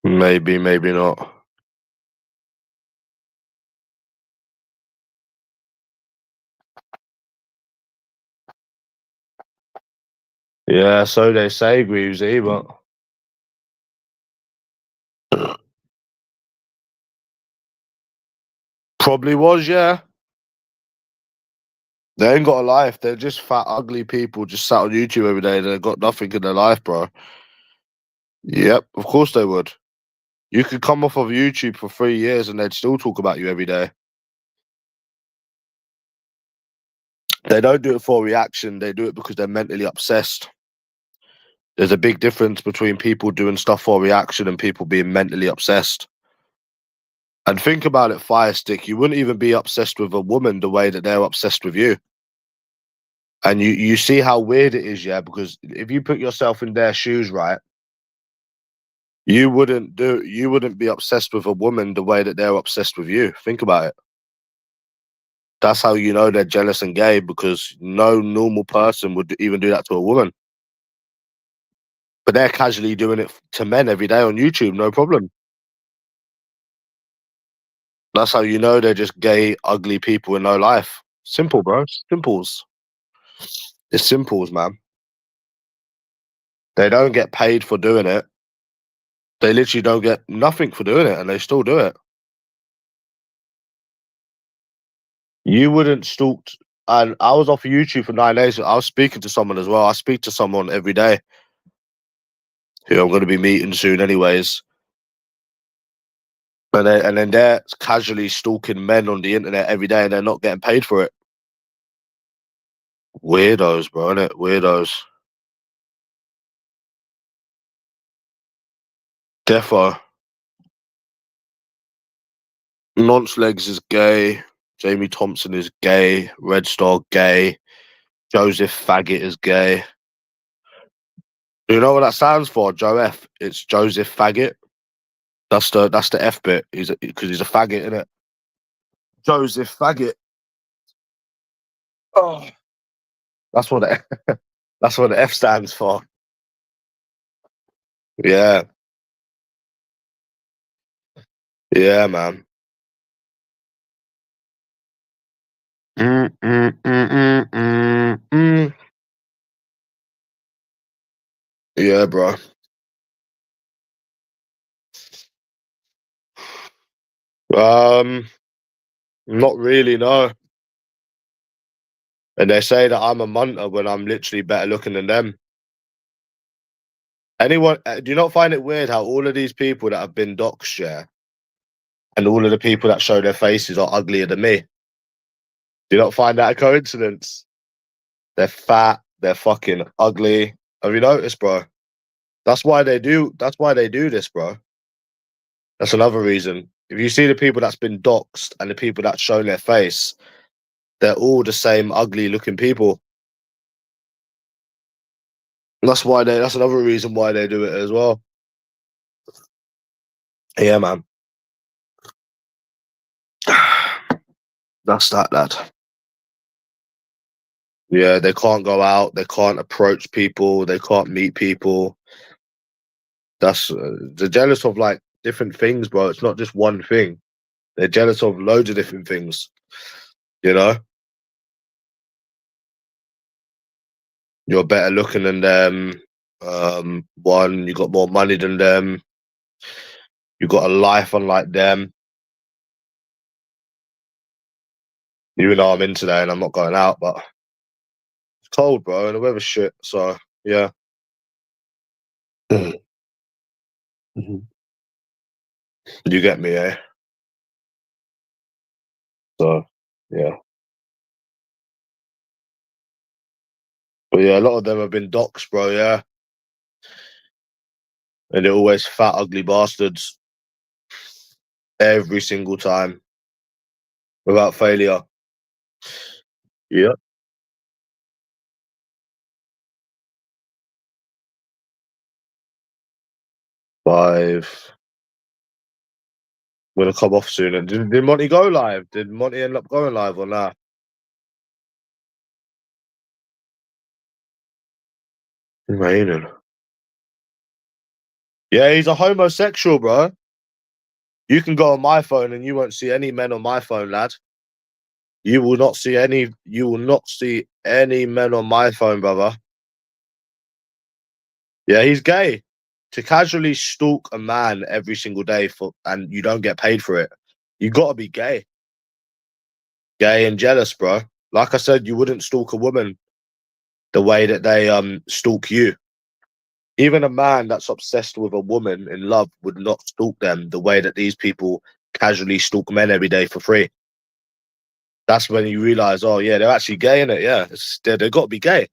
Maybe, maybe not. Yeah, so they say, Greavesy, but probably was, yeah. They ain't got a life. They're just fat, ugly people just sat on YouTube every day. They've got nothing in their life, bro. Yep, of course they would. You could come off of YouTube for 3 years and they'd still talk about you every day. They don't do it for reaction. They do it because they're mentally obsessed. There's a big difference between people doing stuff for reaction and people being mentally obsessed. And think about it, Firestick. You wouldn't even be obsessed with a woman the way that they're obsessed with you. And you see how weird it is, yeah? Because if you put yourself in their shoes, right, you wouldn't be obsessed with a woman the way that they're obsessed with you. Think about it. That's how you know they're jealous and gay, because no normal person would even do that to a woman. But they're casually doing it to men every day on YouTube, no problem. That's how you know they're just gay, ugly people with no life. Simple, bro. Simples. It's simples, man. They don't get paid for doing it. They literally don't get nothing for doing it, and they still do it. You wouldn't stalk. And I was off YouTube for 9 days. I was speaking to someone as well. I speak to someone every day who I'm going to be meeting soon, anyways. And then they're casually stalking men on the internet every day, and they're not getting paid for it. Weirdos, bro, innit? Weirdos. Defo. Nonce Legs is gay. Jamie Thompson is gay. Red Star gay. Joseph Faggot is gay. You know what that stands for, Joe F? It's Joseph Faggot. That's the F bit. Because he's a faggot, innit? Joseph Faggot. Oh, that's what that's what the F stands for. Yeah, yeah, man. Mm, mm, mm, mm, mm, mm. Yeah, bro. Um, Not really, no. And they say that I'm a munter when I'm literally better looking than them. Anyone, do you not find it weird how all of these people that have been doxxed, yeah, and all of the people that show their faces are uglier than me? Do you not find that a coincidence? They're fat, they're fucking ugly. Have you noticed, bro? That's why they do. That's why they do this, bro. That's another reason. If you see the people that's been doxxed and the people that's shown their face, they're all the same ugly looking people. That's why that's another reason why they do it as well. Yeah, man. That's that, lad. Yeah, they can't go out. They can't approach people. They can't meet people. That's they're jealous of like different things, bro. It's not just one thing. They're jealous of loads of different things. You know, you're better looking than them. One, you got more money than them. You got a life unlike them. Even though I'm in today and I'm not going out, but it's cold, bro, and the weather's shit. So yeah. Mhm. You get me, eh? So yeah. But yeah, a lot of them have been doxxed, bro, yeah. And they're always fat, ugly bastards. Every single time. Without failure. Yeah. 5. Gonna come off soon. And did Monty go live? Did Monty end up going live or not? Raining. Yeah, he's a homosexual, bro. You can go on my phone and you won't see any men on my phone, lad. You will not see any. You will not see any men on my phone, brother. Yeah, he's gay. To casually stalk a man every single day and you don't get paid for it, you gotta be gay. Gay and jealous, bro. Like I said, you wouldn't stalk a woman the way that they stalk you. Even a man that's obsessed with a woman in love would not stalk them the way that these people casually stalk men every day for free. That's when you realize, oh yeah, they're actually gay in it. Yeah, they've got to be gay.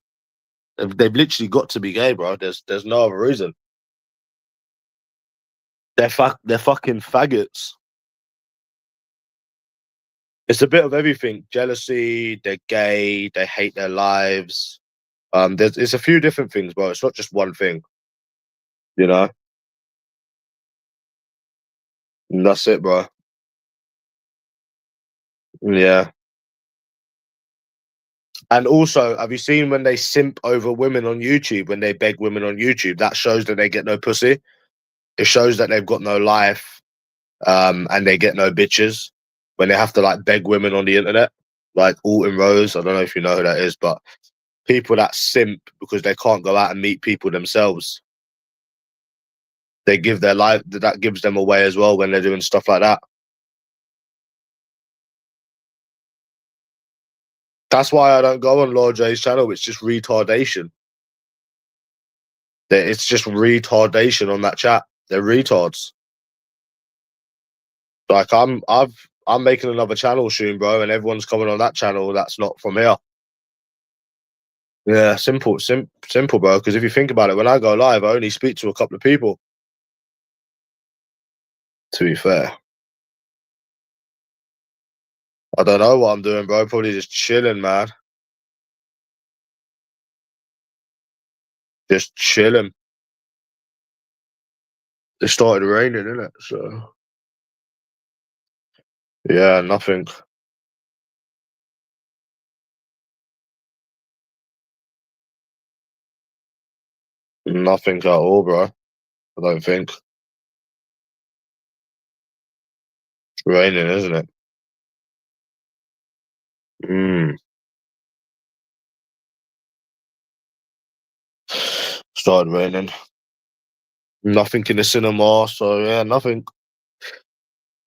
They've literally got to be gay, bro. There's no other reason. They're fucking faggots. It's a bit of everything. Jealousy. They're gay. They hate their lives. It's a few different things, bro. It's not just one thing. You know. And that's it, bro. Yeah. And also, have you seen when they simp over women on YouTube, when they beg women on YouTube? That shows that they get no pussy. It shows that they've got no life, and they get no bitches when they have to like beg women on the internet, like Alton Rose. I don't know if you know who that is, but people that simp because they can't go out and meet people themselves. They give their life, that gives them away as well when they're doing stuff like that. That's why I don't go on Lord J's channel. It's just retardation. It's just retardation on that chat. They're retards. Like I'm making another channel soon, bro, and everyone's coming on that channel that's not from here. Yeah, simple, bro. Because if you think about it, when I go live, I only speak to a couple of people. To be fair, I don't know what I'm doing, bro. Probably just chilling, man. Just chilling. It started raining, innit? So yeah, nothing. Nothing at all, bro. I don't think. It's raining, isn't it? Mm. Started raining. Nothing in the cinema, so yeah, nothing.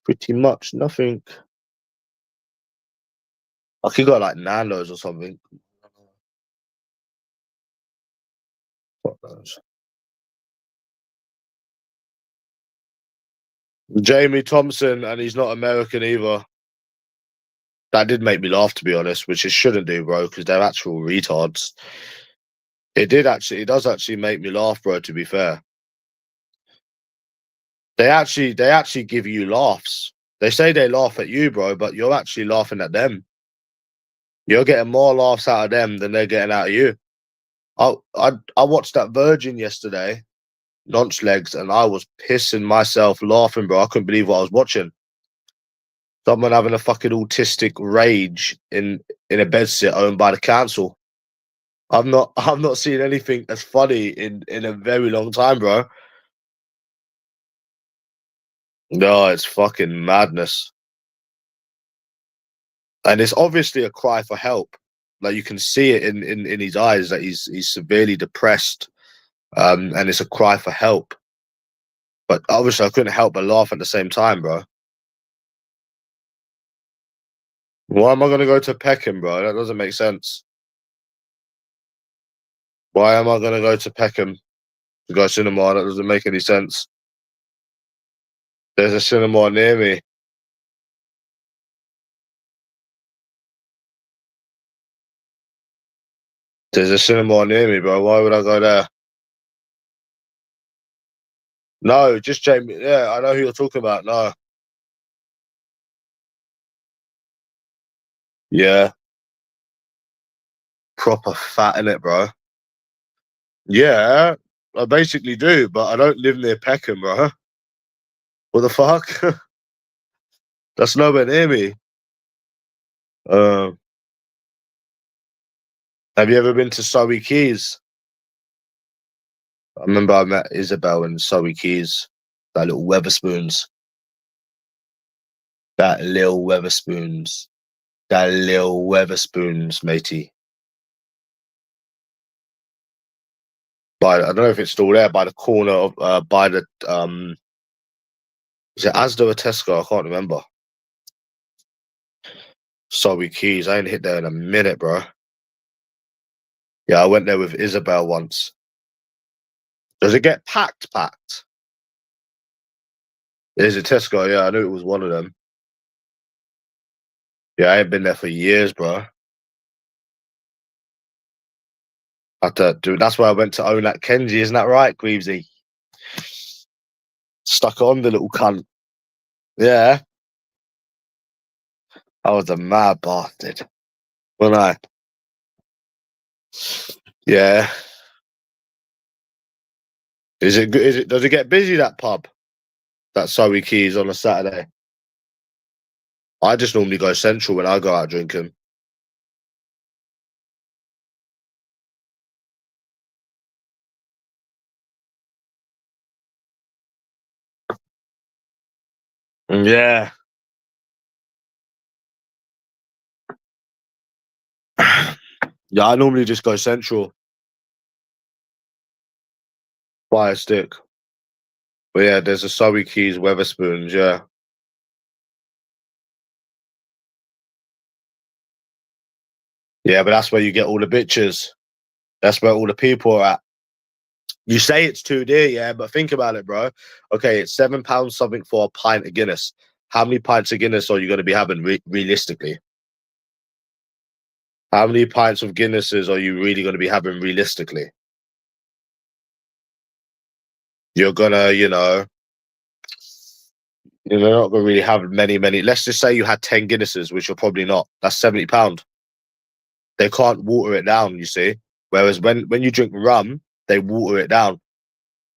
Pretty much nothing. I could go like Nando's or something. Fuck knows. Jamie Thompson, and he's not American either. That did make me laugh, to be honest, which it shouldn't do, bro, because they're actual retards. It does actually make me laugh, bro, to be fair. They actually give you laughs. They say they laugh at you, bro, but you're actually laughing at them. You're getting more laughs out of them than they're getting out of you. I watched that Virgin yesterday, Launch Legs, and I was pissing myself laughing, bro. I couldn't believe what I was watching. Someone having a fucking autistic rage in a bedsit owned by the council. I've not seen anything as funny in a very long time, bro. No, it's fucking madness. And it's obviously a cry for help. Like you can see it in his eyes that he's severely depressed. And it's a cry for help. But obviously I couldn't help but laugh at the same time, bro. Why am I gonna go to Peckham, bro? That doesn't make sense. Why am I gonna go to Peckham to go cinema? That doesn't make any sense. There's a cinema near me. There's a cinema near me, bro. Why would I go there? No, just Jamie. Yeah, I know who you're talking about. No. Yeah. Proper fat in it, bro. Yeah, I basically do, but I don't live near Peckham, bro. What the fuck? That's nowhere near me. Um, have you ever been to Surrey Keys? I remember I met Isabel in Surrey Keys. That little Weatherspoons. That little Weatherspoons. That little Weatherspoons, matey. I don't know if it's still there by the corner of by the is it Asda or Tesco? I can't remember. Surrey Keys. I ain't hit there in a minute, bro. Yeah, I went there with Isabel once. Does it get packed? Packed? Is it Tesco? Yeah, I knew it was one of them. Yeah, I ain't been there for years, bro. Dude, that's where I went to own that Kenji, isn't that right, Greavesy? Stuck on the little cunt. Yeah, I was a mad bastard. Wasn't I? Yeah. Is it good? Is it? Does it get busy, that pub? That Surrey Keys on a Saturday? I just normally go central when I go out drinking. Yeah. Yeah, I normally just go central, buy a stick. But yeah, there's a Surrey Keys Weatherspoons, yeah. Yeah, but that's where you get all the bitches. That's where all the people are at. You say it's too dear, yeah, but think about it, bro. Okay, it's £7 something for a pint of Guinness. How many pints of Guinness are you going to be having realistically? How many pints of Guinnesses are you really going to be having realistically? You're gonna, you're not gonna really have many. Let's just say you had 10 Guinnesses, which you're probably not. That's £70. They can't water it down, you see. Whereas when you drink rum, they water it down.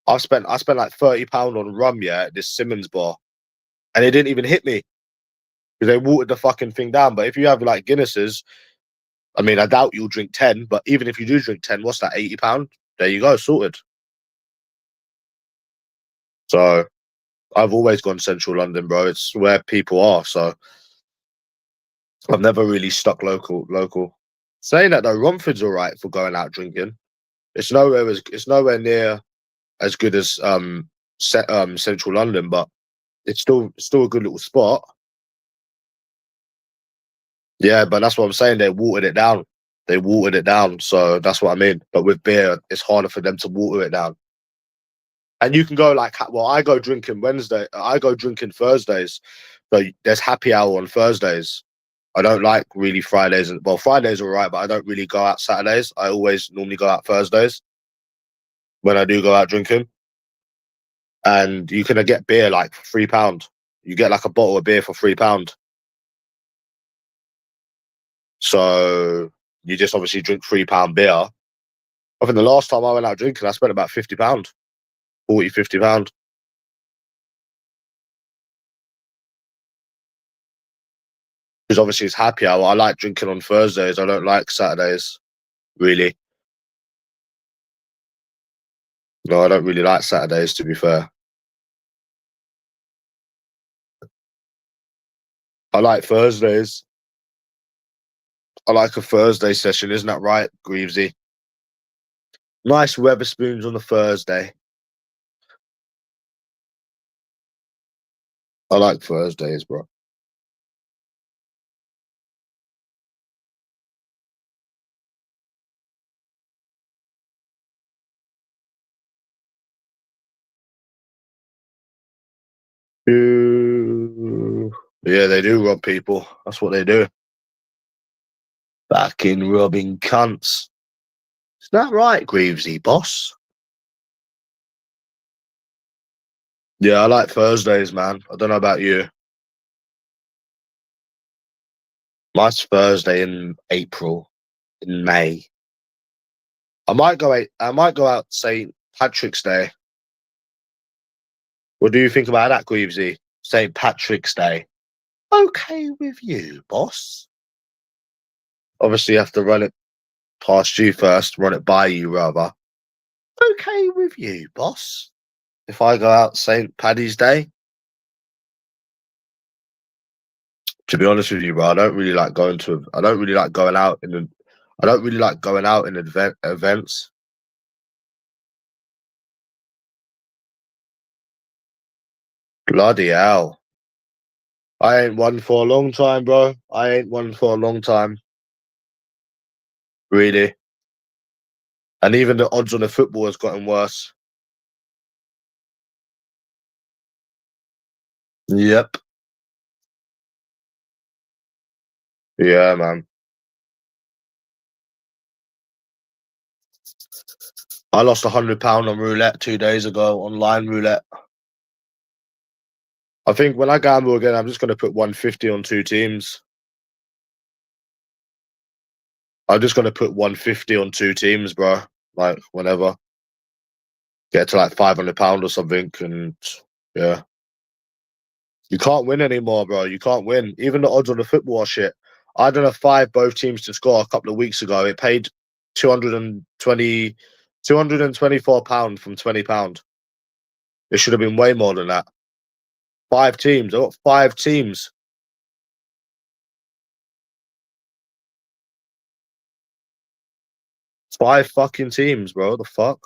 I spent like £30 on rum, yeah, at this Simmons bar, and it didn't even hit me because they watered the fucking thing down. But if you have like Guinnesses, I mean, I doubt you'll drink 10, but even if you do drink 10, what's that, £80? There you go, sorted. So I've always gone central London, bro. It's where people are. So I've never really stuck local. Saying that though, Romford's all right for going out drinking. It's nowhere near as good as central London, but it's still a good little spot. Yeah, but that's what I'm saying. They watered it down. They watered it down. So that's what I mean. But with beer, it's harder for them to water it down. And you can go like, well, I go drinking Wednesday. I go drinking Thursdays. So there's happy hour on Thursdays. I don't like really Fridays. Well, Fridays are all right, but I don't really go out Saturdays. I always normally go out Thursdays when I do go out drinking. And you can get beer like for £3. You get like a bottle of beer for £3. So you just obviously drink £3 beer. I think the last time I went out drinking, I spent about £50, £40, £50. Because obviously it's happy hour. I like drinking on Thursdays. I don't like Saturdays, really. No, I don't really like Saturdays, to be fair. I like Thursdays. I like a Thursday session, isn't that right, Greavesy? Nice Weatherspoons on a Thursday. I like Thursdays, bro. Yeah, they do rob people. That's what they do. Back in robbing cunts. Is that right, Greavesy, boss? Yeah, I like Thursdays, man. I don't know about you. Nice Thursday in April, in May. I might go out St. Patrick's Day. What do you think about that, Greavesy? St. Patrick's Day. Okay with you, boss. Obviously, you have to run it past you first, run it by you, rather. Okay with you, boss. If I go out St. Paddy's Day, to be honest with you, bro, I don't really like going to. I don't really like going out in. I don't really like going out in events. Bloody hell! I ain't one for a long time, bro. I ain't one for a long time, really. And even the odds on the football has gotten worse. Yep. Yeah, man. I lost £100 on roulette 2 days ago, online roulette. I think when I gamble again, I'm just going to put 150 on two teams. I'm just going to put 150 on two teams, bro. Like, whenever. Get to like £500 or something. And yeah. You can't win anymore, bro. You can't win. Even the odds on the football are shit. I done a five both teams to score a couple of weeks ago. It paid 220, £224 from £20. It should have been way more than that. Five teams. I got five teams. Five fucking teams, bro. The fuck?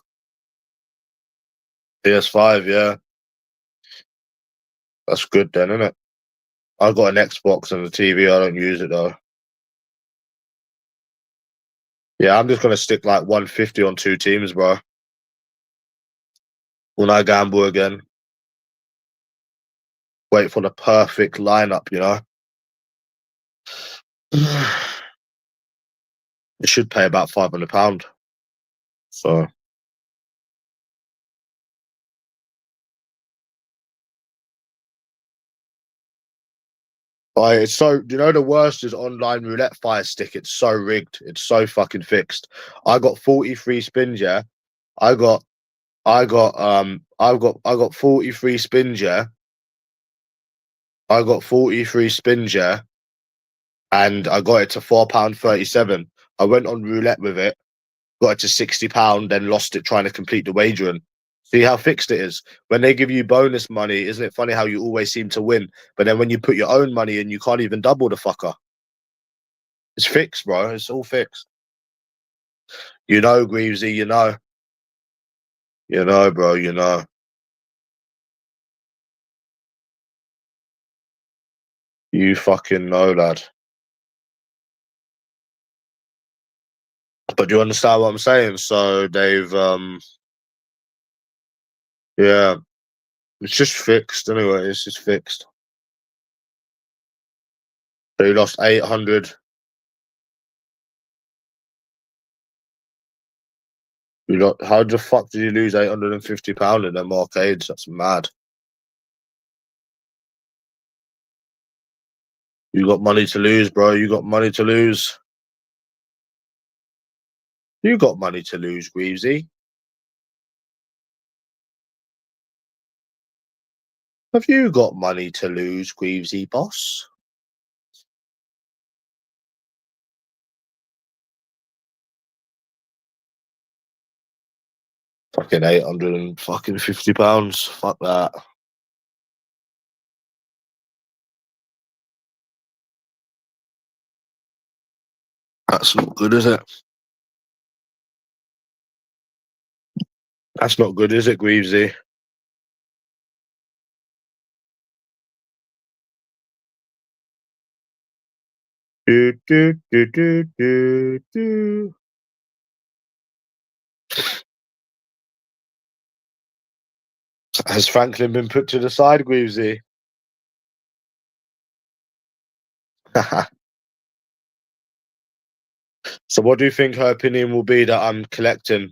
PS5, yeah. That's good then, isn't it? I got an Xbox and a TV. I don't use it though. Yeah, I'm just gonna stick like 150 on two teams, bro. When I gamble again, wait for the perfect lineup, you know? It should pay about £500. So, it's so, you know, the worst is online roulette fire stick. It's so rigged. It's so fucking fixed. I got 43 spins, yeah. I got, I got 43 spins, yeah. I got 43 spins, yeah. And I got it to £4.37. I went on roulette with it, got it to £60, then lost it trying to complete the wagering. See how fixed it is? When they give you bonus money, isn't it funny how you always seem to win? But then when you put your own money in, you can't even double the fucker. It's fixed, bro. It's all fixed. You know, Greavesy, you know. You know, bro, you know. You fucking know, lad. But do you understand what I'm saying? So they've yeah, it's just fixed anyway, it's just fixed. They lost 800. How the fuck did you lose £850 in them arcades? That's mad. You got money to lose, bro. You got money to lose. You got money to lose, Greavesy. Have you got money to lose, Greavesy boss? Fucking £850. Fuck that. That's not good, is it? That's not good, is it, Greavesy? Do, do, do, do, do, do. Has Franklin been put to the side, Greavesy? So what do you think her opinion will be that I'm collecting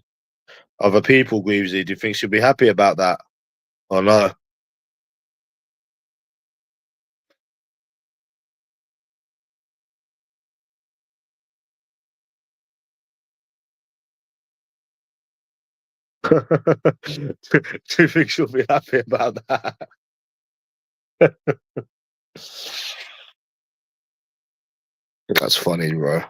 other people, Greavesy? Do you think she'll be happy about that? Or no? Do you think she'll be happy about that? That's funny, bro.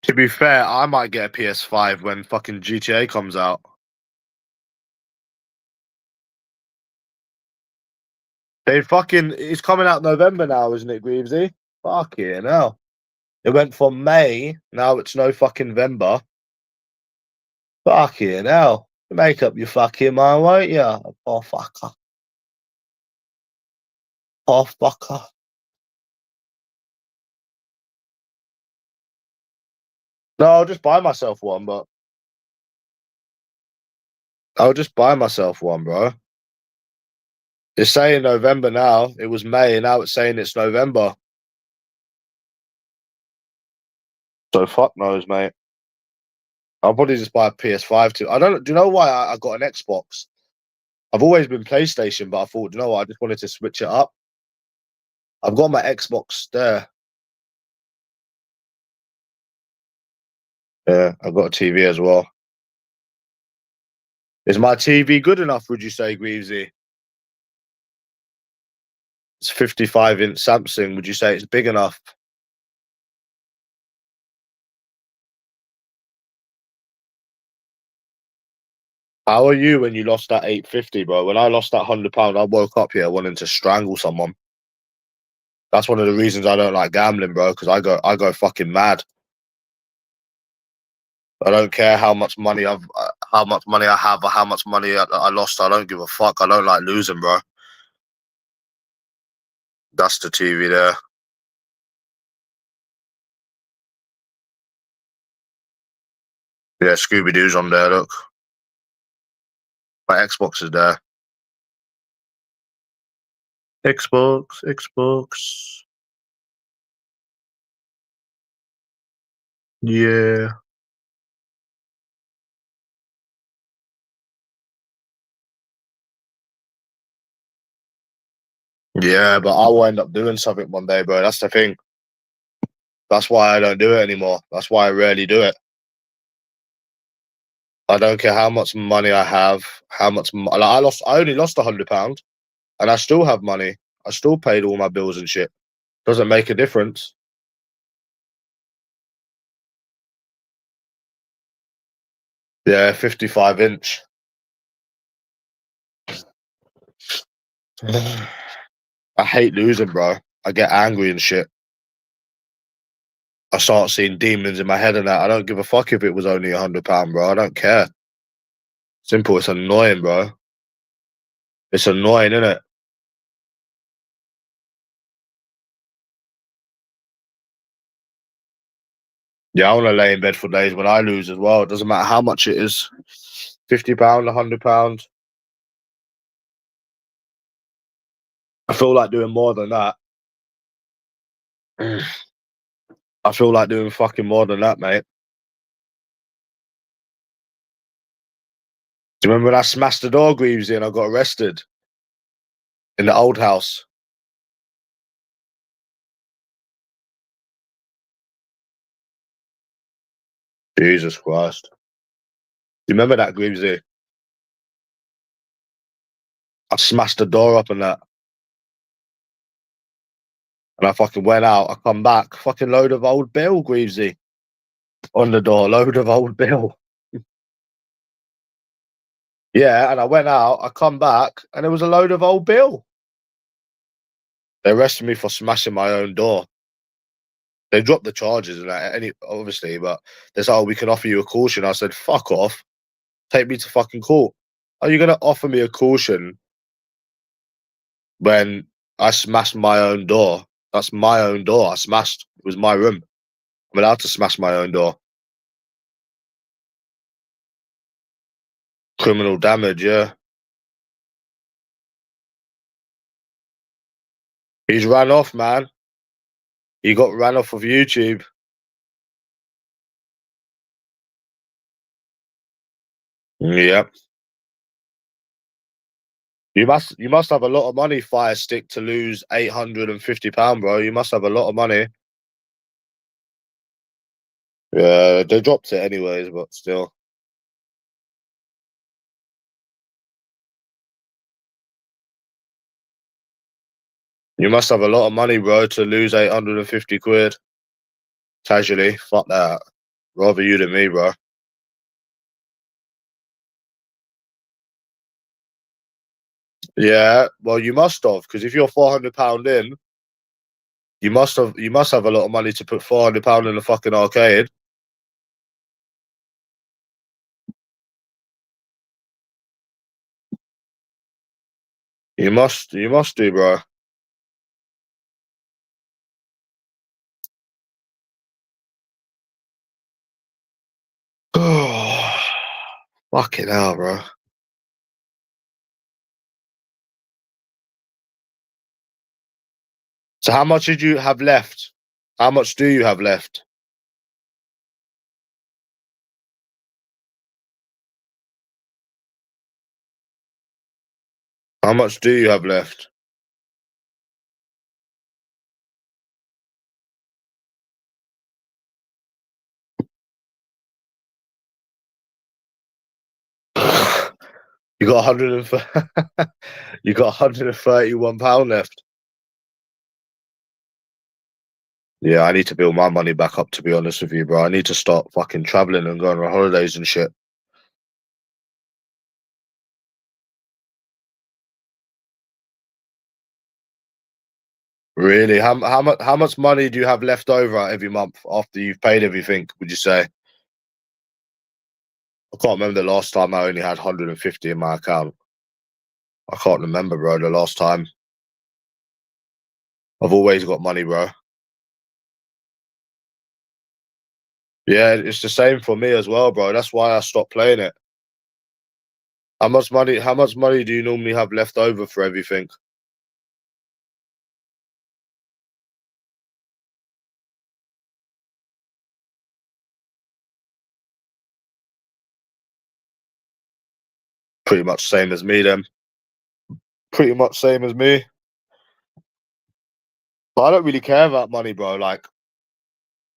To be fair, I might get a PS5 when fucking GTA comes out. It's coming out November now, isn't it, Greavesy? Fucking hell. It went from May, now it's no fucking November. Fucking hell. Make up your fucking mind, won't you? Poor fucker. Poor fucker. No, I'll just buy myself one, but I'll just buy myself one, bro. It's saying November now. It was May, now it's saying it's November. So fuck knows, mate. I'll probably just buy a PS5 too. I don't. Do you know why I got an Xbox? I've always been PlayStation, but I thought, you know what? I just wanted to switch it up. I've got my Xbox there. Yeah, I've got a TV as well. Is my TV good enough? Would you say, Greavesy? It's 55-inch Samsung. Would you say it's big enough? How are you when you lost that 850, bro? When I lost that £100, I woke up here wanting to strangle someone. That's one of the reasons I don't like gambling, bro. Because I go fucking mad. I don't care how much money I have, or how much money I lost. I don't give a fuck. I don't like losing, bro. That's the TV there. Yeah, Scooby Doo's on there. Look, my Xbox is there. Xbox, Xbox. Yeah, yeah, but I will end up doing something one day, bro. That's the thing. That's why I don't do it anymore. That's why I rarely do it. I don't care how much money I have, like I only lost £100, and I still have money. I still paid all my bills and shit. Doesn't make a difference. Yeah, 55-inch. I hate losing, bro. I get angry and shit. I start seeing demons in my head and that. I don't give a fuck if it was only £100, bro. I don't care. Simple. It's annoying, bro. It's annoying, isn't it? Yeah, I want to lay in bed for days when I lose as well. It doesn't matter how much it is. £50, £100. I feel like doing more than that. I feel like doing fucking more than that, mate. Do you remember when I smashed the door, Greavesy, and I got arrested in the old house? Jesus Christ. Do you remember that, Greavesy? I smashed the door up and that. And I fucking went out. I come back. Fucking load of old bill, Greavesy. On the door. Load of old bill. Yeah, and I went out. I come back. And there was a load of old bill. They arrested me for smashing my own door. They dropped the charges and that, obviously, but they said, "Oh, we can offer you a caution." I said, "Fuck off. Take me to fucking court. Are you going to offer me a caution when I smashed my own door? That's my own door. I smashed. It was my room. I'm allowed to smash my own door. Criminal damage, yeah. He's ran off, man. He got ran off of YouTube. Yep. You must have a lot of money, Fire Stick, to lose £850, bro. You must have a lot of money. Yeah, they dropped it anyways, but still. You must have a lot of money, bro, to lose 850 quid. Casually. Fuck that. Rather you than me, bro. Yeah, well, you must have, because if you're £400 in, you must have a lot of money to put £400 in a fucking arcade. You must do, bro. Fucking hell, bro. So how much did you have left? How much do you have left? How much do you have left? You got 100 you got £131 left. Yeah, I need to build my money back up, to be honest with you, bro. I need to start fucking traveling and going on holidays and shit. Really? How much money do you have left over every month after you've paid everything, would you say? I can't remember the last time I only had 150 in my account. I can't remember, bro, the last time. I've always got money, bro. Yeah, it's the same for me as well, bro. That's why I stopped playing it. How much money do you normally have left over for everything? Pretty much same as me then. Pretty much same as me. But I don't really care about money, bro. Like,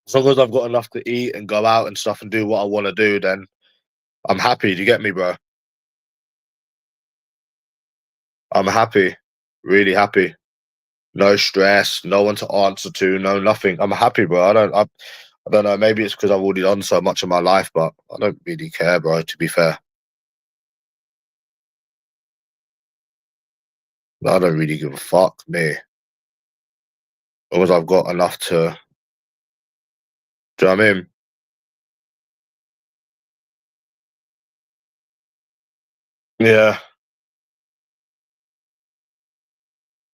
as long as I've got enough to eat and go out and stuff and do what I want to do, then I'm happy. Do you get me, bro? I'm happy. Really happy. No stress, no one to answer to, no nothing. I'm happy, bro. I don't know. Maybe it's because I've already done so much in my life, but I don't really care, bro. To be fair, I don't really give a fuck, me. As long as I've got enough to, do you know what I mean? Yeah,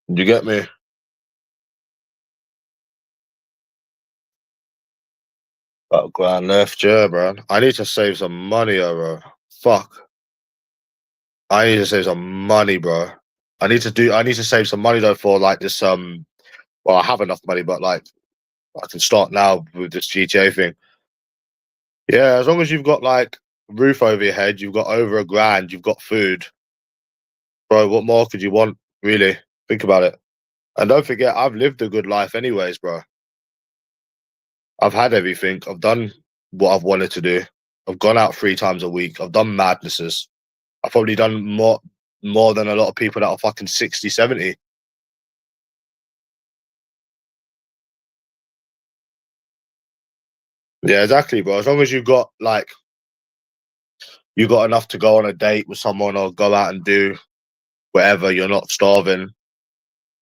you get me. About a grand left, yeah, bro. I need to save some money, bro. Fuck. I need to save some money, bro. I need to save some money though for like this. Well, I have enough money, but like I can start now with this GTA thing. Yeah, as long as you've got like roof over your head, you've got over $1,000, you've got food. Bro, what more could you want, really? Think about it. And don't forget, I've lived a good life anyways, bro. I've had everything. I've done what I've wanted to do. I've gone out 3 times a week. I've done madnesses. I've probably done more than a lot of people that are fucking 60, 70. Yeah, exactly, bro. As long as you got enough to go on a date with someone or go out and do whatever, you're not starving,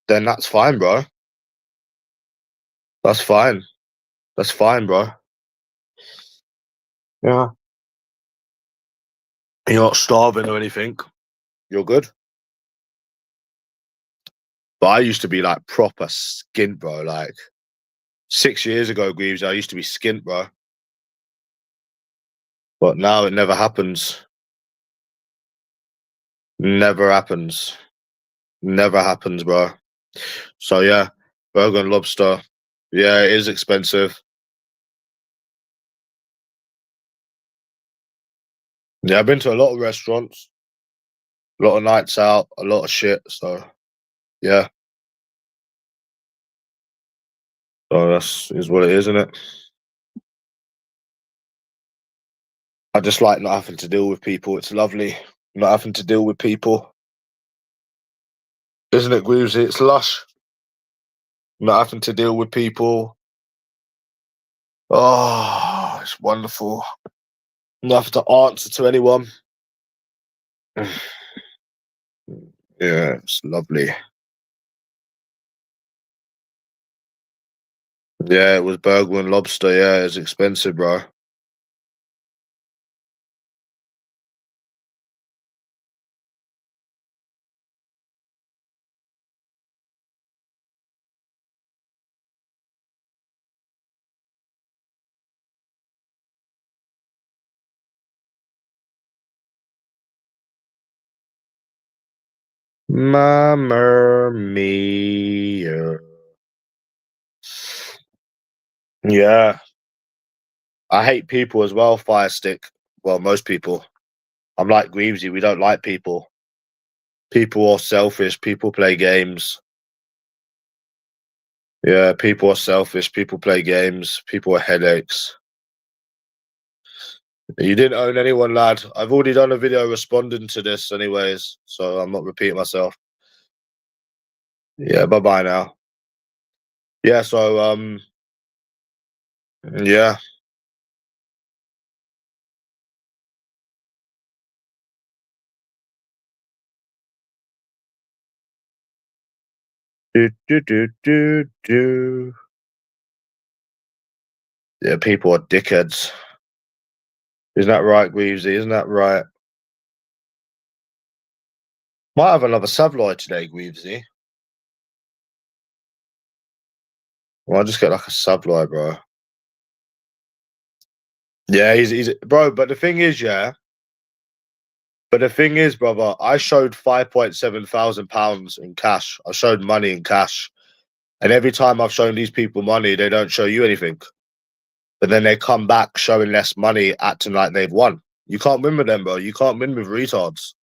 then that's fine, bro. That's fine. That's fine, bro. Yeah. You're not starving or anything. You're good. But I used to be like proper skint, bro. Like 6 years ago, Greaves, I used to be skint, bro. But now it never happens. Never happens. Never happens, bro. So yeah, burger and lobster. Yeah, it is expensive. Yeah, I've been to a lot of restaurants, a lot of nights out, a lot of shit. So yeah, so that's is what it is, isn't it? I just like not having to deal with people. It's lovely not having to deal with people, isn't it, Greavesy? It's lush not having to deal with people. Oh, it's wonderful. Not having to answer to anyone. Yeah, it's lovely. Yeah, it was burger and lobster. Yeah, it's expensive, bro. Mamma mia. Yeah, I hate people as well, Fire Stick. Well, most people. I'm like Greavesy, we don't like people. People are selfish, people play games. Yeah, people are selfish, people play games, people are headaches. You didn't own anyone, lad. I've already done a video responding to this anyways, so I'm not repeating myself. Yeah, bye-bye now. Yeah, so yeah. Do, do, do, do, do. Yeah, people are dickheads. Isn't that right, Greavesy? Isn't that right? Might have another Savloy today, Greavesy. Well, I'll just get like a Savloy, bro. Yeah, he's bro. But the thing is, yeah. But the thing is, brother, I showed 5.7 thousand pounds in cash. I showed money in cash, and every time I've shown these people money, they don't show you anything. But then they come back showing less money, acting like they've won. You can't win with them, bro. You can't win with retards.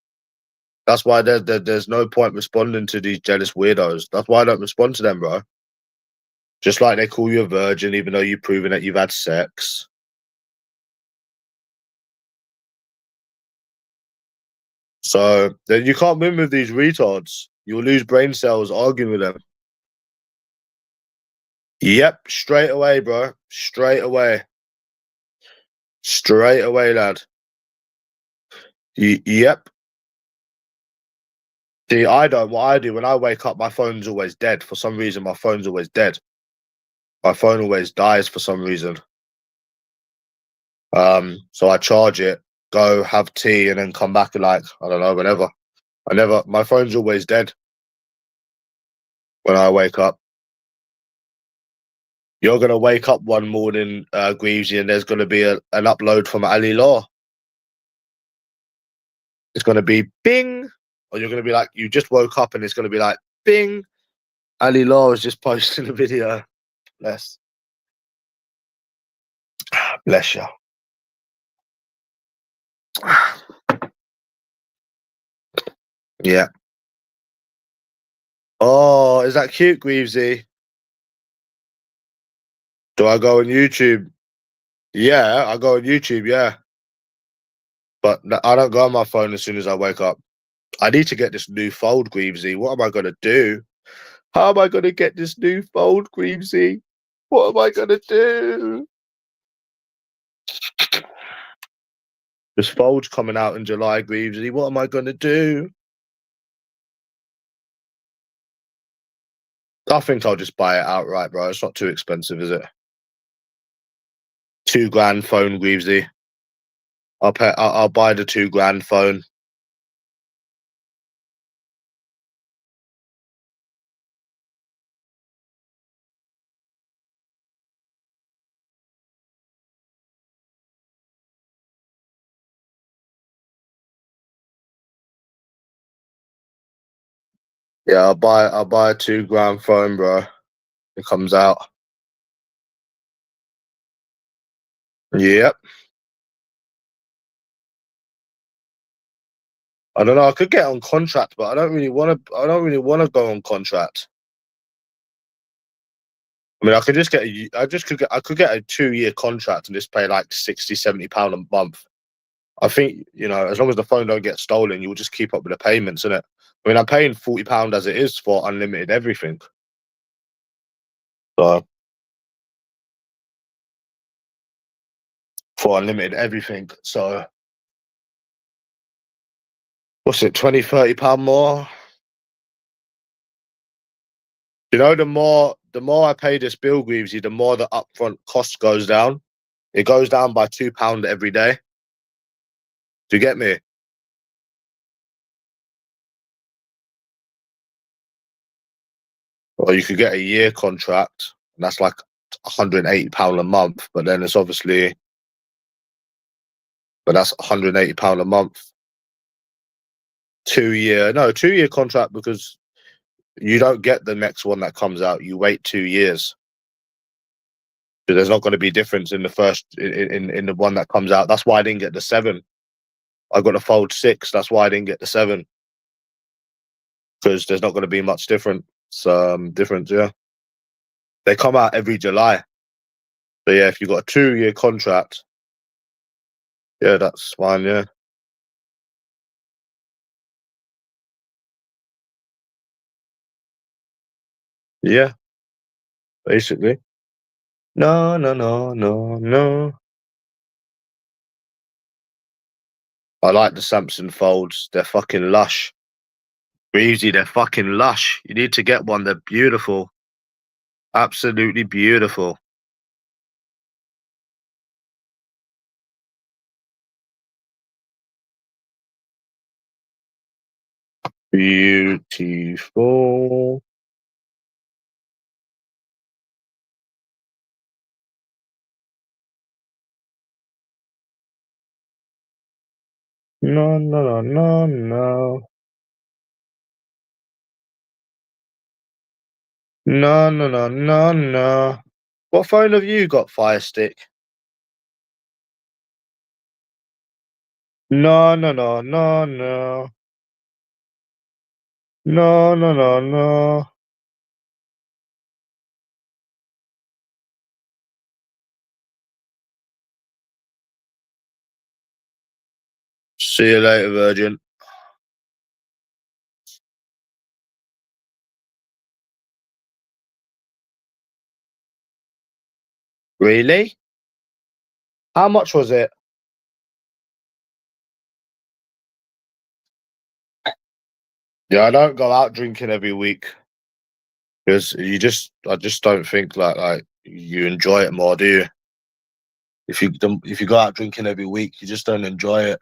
That's why there's no point responding to these jealous weirdos. That's why I don't respond to them, bro. Just like they call you a virgin, even though you've proven that you've had sex. So then you can't win with these retards. You'll lose brain cells arguing with them. Yep, straight away, bro. Straight away. Straight away, lad. Yep. See, I don't. What I do when I wake up, my phone's always dead. For some reason, my phone's always dead. My phone always dies for some reason. So I charge it, go have tea, and then come back and like, I don't know, whenever. My phone's always dead when I wake up. You're gonna wake up one morning, Greavesy, and there's gonna be an upload from Ali Law. It's gonna be bing, or you're gonna be like, you just woke up, and it's gonna be like bing. Ali Law is just posting a video. Bless, bless you. Yeah. Oh, is that cute, Greavesy? Do I go on YouTube? Yeah, I go on YouTube, yeah. But I don't go on my phone as soon as I wake up. I need to get this new fold, Greavesy. What am I going to do? How am I going to get this new fold, Greavesy? What am I going to do? This fold's coming out in July, Greavesy. What am I going to do? I think I'll just buy it outright, bro. It's not too expensive, is it? £2,000 phone, Greavesy. I'll buy the £2,000 phone. Yeah, I'll buy a £2,000 phone, bro. It comes out. Yep. I don't know. I could get on contract, but I don't really want to. I don't really want to go on contract. I mean, I could just get. I could get a 2-year contract and just pay like £60-70 a month. I think as long as the phone don't get stolen, you'll just keep up with the payments, innit? I mean, I'm paying £40 as it is for unlimited everything. So for unlimited everything. So what's it? £20-30 more. The more I pay this bill, Greavesy, the more the upfront cost goes down. It goes down by £2 every day. Do you get me? Or you could get a year contract, and that's like £180 a month. But then it's obviously, but that's £180 a month. 2-year contract, because you don't get the next one that comes out. You wait 2 years. So there's not going to be difference in the first in the one that comes out. That's why I didn't get the 7. I got a Fold 6. That's why I didn't get the 7, because there's not going to be much difference. Yeah. They come out every July. So yeah, if you got a 2-year contract, yeah, that's fine. Yeah. Yeah. Basically. No, no, no, no, no. I like the Samsung Folds. They're fucking lush. Breezy, they're fucking lush. You need to get one. They're beautiful. Absolutely beautiful. Beautiful. No, no, no, no, no. No, no, no, no, no. What phone have you got, Fire Stick? No, no, no, no, no. No, no, no, no. See you later, Virgin. Really? How much was it? Yeah, I don't go out drinking every week, because I just don't think like you enjoy it more, do you? If you go out drinking every week, you just don't enjoy it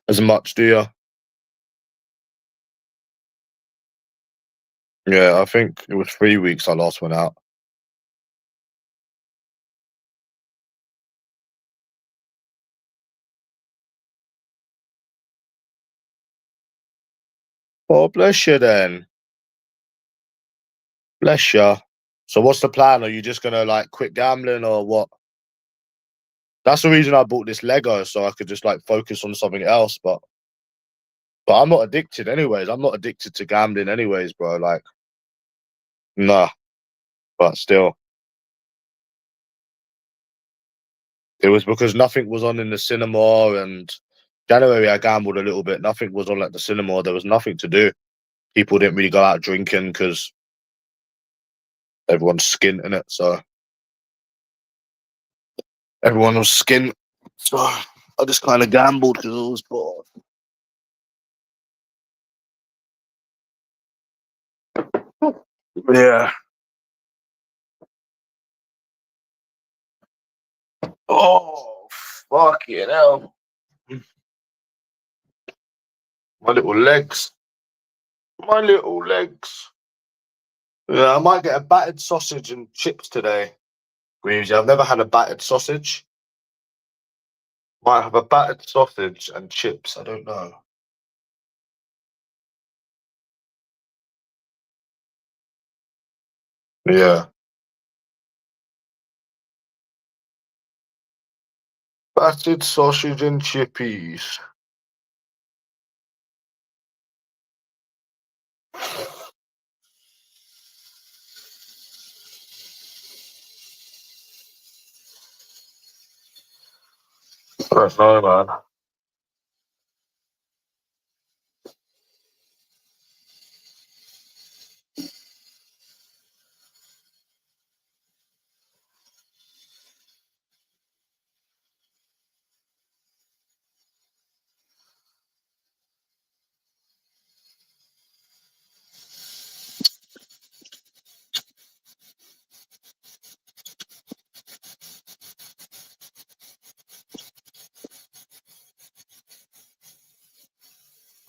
as much, do you? Yeah, I think it was 3 weeks I last went out. Oh, bless you then. Bless you. So what's the plan? Are you just gonna like quit gambling or what? That's the reason I bought this Lego, so I could just like focus on something else. But I'm not addicted anyways. I'm not addicted to gambling anyways, bro. Like, nah. But still, it was because nothing was on in the cinema, and January I gambled a little bit. Nothing was on at the cinema. There was nothing to do. People didn't really go out drinking because everyone's skint in it. So everyone was skint. So I just kind of gambled because I was bored. Yeah. Oh, fucking hell. My little legs. My little legs. Yeah, I might get a battered sausage and chips today. Greavesy, I've never had a battered sausage. Might have a battered sausage and chips. I don't know. Yeah. Battered sausage and chippies. I don't know, man.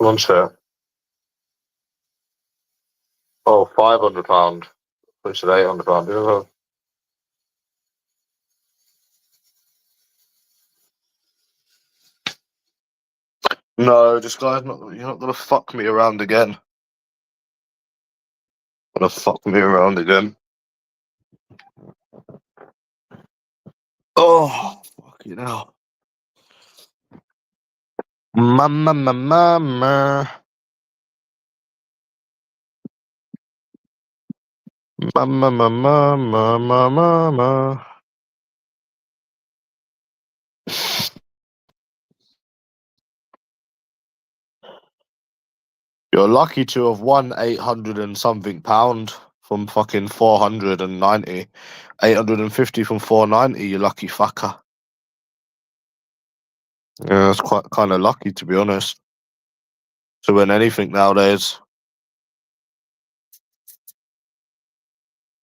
One sec. Oh, £500. Which is £800. Yeah. No, this guy's not. You're not gonna fuck me around again. Gonna fuck me around again. Oh, fucking hell. Mama, mama, mama. Mama, mama, mama, mama. You're lucky to have won 800 and something pound from fucking 490. 850 from 490, you lucky fucker. Yeah, that's quite kind of lucky, to be honest, to win anything nowadays.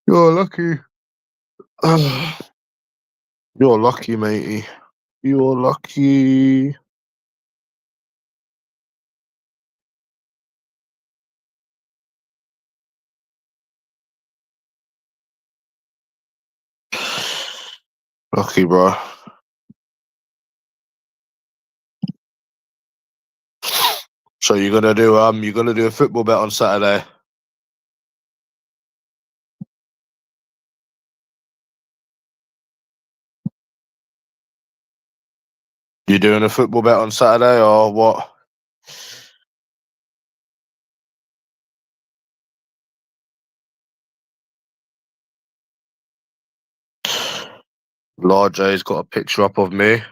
You're lucky. You're lucky, matey. You're lucky. Lucky, bro. So you're gonna do a football bet on Saturday. You doing a football bet on Saturday or what? Large J's got a picture up of me.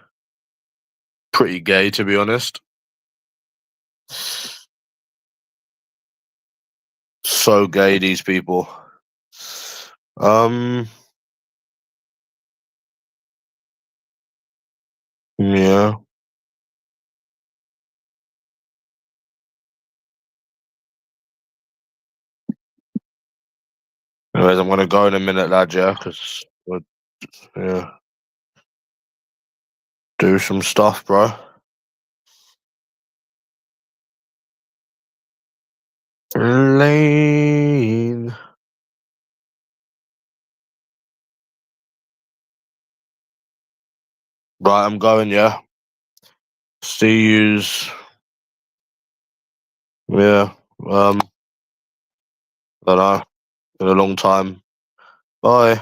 Pretty gay, to be honest. So gay, these people. Yeah. Anyways, I'm gonna go in a minute, lad. Yeah, because yeah, do some stuff, bro. Lane. Right, I'm going. Yeah. See yous. Yeah. Don't know. In a long time. Bye.